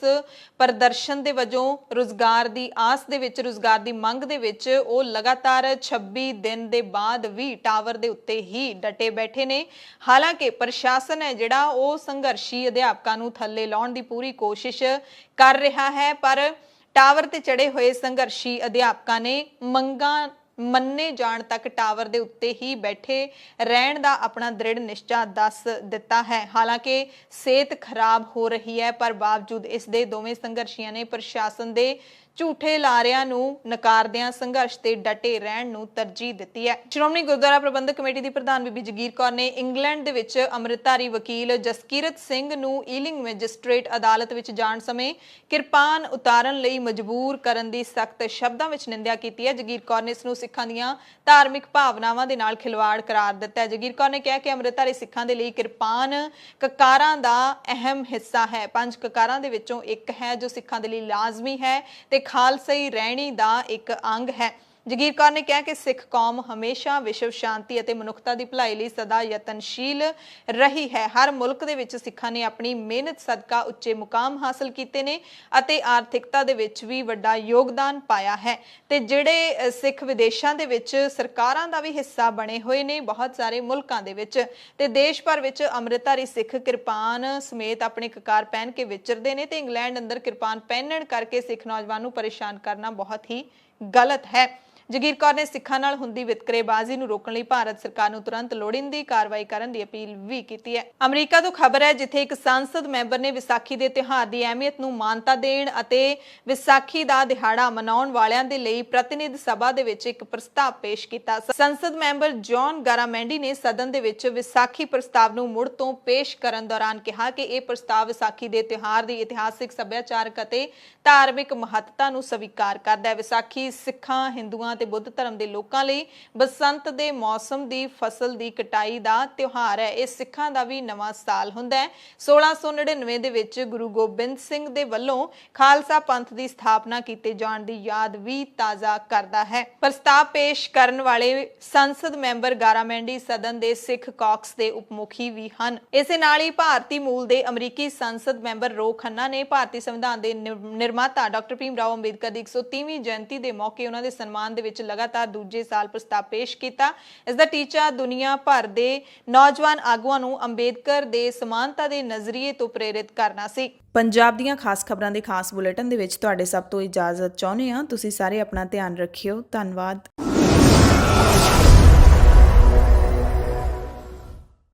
ਪ੍ਰਦਰਸ਼ਨ ਦੇ ਵਜੋਂ ਰੁਜ਼ਗਾਰ ਦੀ ਆਸ ਦੇ ਵਿੱਚ, ਰੁਜ਼ਗਾਰ ਦੀ ਮੰਗ ਦੇ ਵਿੱਚ ਉਹ ਲਗਾਤਾਰ 26 ਦਿਨ ਦੇ ਬਾਅਦ ਵੀ ਟਾਵਰ ਦੇ ਉੱਤੇ ਹੀ ਡਟੇ ਬੈਠੇ ਨੇ। ਹਾਲਾਂਕਿ ਪ੍ਰਸ਼ਾਸਨ ਹੈ ਜਿਹੜਾ ਉਹ ਸੰਘਰਸ਼ੀ ਅਧਿਆਪਕਾਂ ਨੂੰ ਥੱਲੇ ਲਾਉਣ ਦੀ ਪੂਰੀ ਕੋਸ਼ਿਸ਼ ਕਰ ਰਿਹਾ ਹੈ, ਪਰ ਟਾਵਰ ਤੇ ਚੜੇ ਹੋਏ ਸੰਘਰਸ਼ੀ ਅਧਿਆਪਕਾਂ ਨੇ ਮੰਗਾਂ ਮੰਨੇ ਜਾਣ ਤੱਕ ਟਾਵਰ ਦੇ ਉੱਤੇ ਹੀ ਬੈਠੇ ਰਹਿਣ ਦਾ ਆਪਣਾ ਦ੍ਰਿੜ ਨਿਸ਼ਚਾ ਦੱਸ ਦਿੱਤਾ ਹੈ। ਹਾਲਾਂਕਿ ਸਿਹਤ ਖਰਾਬ ਹੋ ਰਹੀ ਹੈ, ਪਰ ਬਾਵਜੂਦ ਇਸ ਦੇ ਦੋਵੇਂ ਸੰਘਰਸ਼ੀਆਂ ਨੇ ਪ੍ਰਸ਼ਾਸਨ ਦੇ ਝੂਠੇ ਲਾਰਿਆਂ ਨੂੰ ਨਕਾਰਦਿਆਂ ਸੰਘਰਸ਼ ਤੇ ਡਟੇ ਰਹਿਣ ਨੂੰ ਤਰਜੀਹ ਦਿੱਤੀ ਹੈ। ਸ਼੍ਰੋਮਣੀ ਗੁਰਦੁਆਰਾ ਪ੍ਰਬੰਧਕ ਕਮੇਟੀ ਦੀ ਪ੍ਰਧਾਨ ਬੀਬੀ ਜਗੀਰ ਕੌਰ ਨੇ ਇੰਗਲੈਂਡ ਦੇ ਵਿੱਚ ਅੰਮ੍ਰਿਤਧਾਰੀ ਵਕੀਲ ਜਸਕੀਰਤ ਸਿੰਘ ਨੂੰ ਈਲਿੰਗ ਮੈਜਿਸਟ੍ਰੇਟ ਅਦਾਲਤ ਵਿੱਚ ਜਾਣ ਸਮੇਂ ਕਿਰਪਾਨ ਉਤਾਰਨ ਲਈ ਮਜਬੂਰ ਕਰਨ ਦੀ ਸਖਤ ਸ਼ਬਦਾਂ ਵਿੱਚ ਨਿੰਦਿਆ ਕੀਤੀ ਹੈ। ਜਗੀਰ ਕੌਰ ਨੇ ਇਸ ਨੂੰ ਸਿੱਖਾਂ ਦੀਆਂ ਧਾਰਮਿਕ ਭਾਵਨਾਵਾਂ ਦੇ ਨਾਲ ਖਿਲਵਾੜ ਕਰਾਰ ਦਿੱਤਾ ਹੈ। ਜਗੀਰ ਕੌਰ ਨੇ ਕਿਹਾ ਕਿ ਅੰਮ੍ਰਿਤਧਾਰੀ ਸਿੱਖਾਂ ਦੇ ਲਈ ਕਿਰਪਾਨ ਕਕਾਰਾਂ ਦਾ ਅਹਿਮ ਹਿੱਸਾ ਹੈ। 5 ਕਕਾਰਾਂ ਦੇ ਵਿੱਚੋਂ ਇੱਕ ਹੈ ਜੋ ਸਿੱਖਾਂ ਦੇ ਲਈ ਲਾਜ਼ਮੀ ਹੈ ਤੇ ਖਾਲਸਾਈ ਰਹਿਣੀ ਦਾ ਇੱਕ ਅੰਗ ਹੈ। ਜਗੀਰ ਕੌਰ ਨੇ ਕਿਹਾ ਕਿ ਸਿੱਖ ਕੌਮ ਹਮੇਸ਼ਾ ਵਿਸ਼ਵ ਸ਼ਾਂਤੀ ਅਤੇ ਮਨੁੱਖਤਾ ਦੀ ਭਲਾਈ ਲਈ ਸਦਾ ਯਤਨਸ਼ੀਲ ਰਹੀ ਹੈ। ਹਰ ਮੁਲਕ ਦੇ ਵਿੱਚ ਸਿੱਖਾਂ ਨੇ ਆਪਣੀ ਮਿਹਨਤ ਸਦਕਾ ਉੱਚੇ ਮੁਕਾਮ ਹਾਸਲ ਕੀਤੇ ਨੇ ਅਤੇ ਆਰਥਿਕਤਾ ਦੇ ਵਿੱਚ ਵੀ ਵੱਡਾ ਯੋਗਦਾਨ ਪਾਇਆ ਹੈ ਤੇ ਜਿਹੜੇ ਸਿੱਖ ਵਿਦੇਸ਼ਾਂ ਦੇ ਵਿੱਚ ਸਰਕਾਰਾਂ ਦਾ ਵੀ ਹਿੱਸਾ ਬਣੇ ਹੋਏ ਨੇ ਬਹੁਤ ਸਾਰੇ ਮੁਲਕਾਂ ਦੇ ਵਿੱਚ ਤੇ ਦੇਸ਼ ਭਰ ਵਿੱਚ ਅੰਮ੍ਰਿਤਧਾਰੀ ਸਿੱਖ ਕਿਰਪਾਨ ਸਮੇਤ ਆਪਣੇ ਕਕਾਰ ਪਹਿਨ ਕੇ ਵਿਚਰਦੇ ਨੇ ਤੇ ਇੰਗਲੈਂਡ ਅੰਦਰ ਕਿਰਪਾਨ ਪਹਿਨਣ ਕਰਕੇ ਸਿੱਖ ਨੌਜਵਾਨ ਨੂੰ ਪਰੇਸ਼ਾਨ ਕਰਨਾ ਬਹੁਤ ਹੀ ਗਲਤ ਹੈ। ਜਗੀਰ ਕੌਰ ਨੇ ਸਿੱਖਾਂ ਨਾਲ ਹੁੰਦੀ ਵਿਤਕਰੇਬਾਜ਼ੀ ਨੂੰ ਰੋਕਣ ਲਈ ਭਾਰਤ ਸਰਕਾਰ ਨੂੰ ਤੁਰੰਤ ਲੋੜੀਂਦੀ ਕਾਰਵਾਈ ਕਰਨ ਦੀ ਅਪੀਲ ਵੀ ਕੀਤੀ ਹੈ। ਅਮਰੀਕਾ ਤੋਂ ਖਬਰ ਹੈ ਜਿੱਥੇ ਇੱਕ ਸੰਸਦ ਮੈਂਬਰ ਨੇ ਵਿਸਾਖੀ ਦੇ ਤਿਉਹਾਰ ਦੀ ਅਹਿਮੀਅਤ ਨੂੰ ਮਾਨਤਾ ਦੇਣ ਅਤੇ ਵਿਸਾਖੀ ਦਾ ਦਿਹਾੜਾ ਮਨਾਉਣ ਵਾਲਿਆਂ ਦੇ ਲਈ ਪ੍ਰਤੀਨਿਧ ਸਭਾ ਦੇ ਵਿੱਚ ਇੱਕ ਪ੍ਰਸਤਾਵ ਪੇਸ਼ ਕੀਤਾ। ਸੰਸਦ ਮੈਂਬਰ ਜੌਨ ਗਾਰਾਮੈਂਡੀ ਨੇ ਸਦਨ ਦੇ ਵਿੱਚ ਵਿਸਾਖੀ ਪ੍ਰਸਤਾਵ ਨੂੰ ਮੁੜ ਤੋਂ ਪੇਸ਼ ਕਰਨ ਦੌਰਾਨ ਕਿਹਾ ਕਿ ਇਹ ਪ੍ਰਸਤਾਵ ਵਿਸਾਖੀ ਦੇ ਤਿਉਹਾਰ ਦੀ ਇਤਿਹਾਸਿਕ, ਸੱਭਿਆਚਾਰਕ ਅਤੇ ਧਾਰਮਿਕ ਮਹੱਤਤਾ ਨੂੰ ਸਵੀਕਾਰ ਕਰਦਾ ਹੈ। ਵਿਸਾਖੀ ਸਿੱਖਾਂ, ਹਿੰਦੂਆਂ ਤੇ ਬੁੱਧ ਧਰਮ ਦੇ ਲੋਕਾਂ ਲਈ ਬਸੰਤ ਦੇ ਮੌਸਮ ਦੀ ਫਸਲ ਦੀ ਕਟਾਈ ਦਾ ਤਿਉਹਾਰ ਹੈ। ਇਹ ਸਿੱਖਾਂ ਦਾ ਵੀ ਨਵਾਂ ਸਾਲ ਹੁੰਦਾ ਹੈ। 1699 ਦੇ ਵਿੱਚ ਗੁਰੂ ਗੋਬਿੰਦ ਸਿੰਘ ਦੇ ਵੱਲੋਂ ਖਾਲਸਾ ਪੰਥ ਦੀ ਸਥਾਪਨਾ ਕੀਤੇ ਜਾਣ ਦੀ ਯਾਦ ਵੀ ਤਾਜ਼ਾ ਕਰਦਾ ਹੈ। ਪ੍ਰਸਤਾਵ ਪੇਸ਼ ਕਰਨ ਵਾਲੇ ਸੰਸਦ ਮੈਂਬਰ ਗਾਰਾਮੈਂਡੀ ਸਦਨ ਦੇ ਸਿੱਖ ਕਾਕਸ ਦੇ ਉਪ ਮੁਖੀ ਵੀ ਹਨ। ਇਸੇ ਨਾਲ ਹੀ ਭਾਰਤੀ ਮੂਲ ਦੇ ਅਮਰੀਕੀ ਸੰਸਦ ਮੈਂਬਰ ਰੋ ਖੰਨਾ ਨੇ ਭਾਰਤੀ ਸੰਵਿਧਾਨ ਦੇ ਨਿਰਮਾਤਾ ਡਾਕਟਰ ਭੀਮ ਰਾਓ ਅੰਬੇਦਕਰ ਦੀ 130ਵੀਂ ਜਯੰਤੀ ਦੇ ਮੌਕੇ ਉਹਨਾਂ ਦੇ ਸਨਮਾਨ ਦੇ ਵਿੱਚ ਲਗਾਤਾਰ ਦੂਜੇ ਸਾਲ ਪ੍ਰਸਤਾਵ ਪੇਸ਼ ਕੀਤਾ। ਇਸ ਦਾ ਟੀਚਾ ਦੁਨੀਆ ਭਰ ਦੇ ਨੌਜਵਾਨ ਆਗੂਆਂ ਨੂੰ ਅੰਬੇਦਕਰ ਦੇ ਸਮਾਨਤਾ ਦੇ ਨਜ਼ਰੀਏ ਤੋਂ ਪ੍ਰੇਰਿਤ ਕਰਨਾ ਸੀ। ਪੰਜਾਬ ਦੀਆਂ ਖਾਸ ਖਬਰਾਂ ਦੇ ਖਾਸ ਬੁਲੇਟਿਨ ਦੇ ਵਿੱਚ ਤੁਹਾਡੇ ਸਭ ਤੋਂ ਇਜਾਜ਼ਤ ਚਾਹੁੰਦੇ ਹਾਂ। ਤੁਸੀਂ ਸਾਰੇ ਆਪਣਾ ਧਿਆਨ ਰੱਖਿਓ। ਧੰਨਵਾਦ।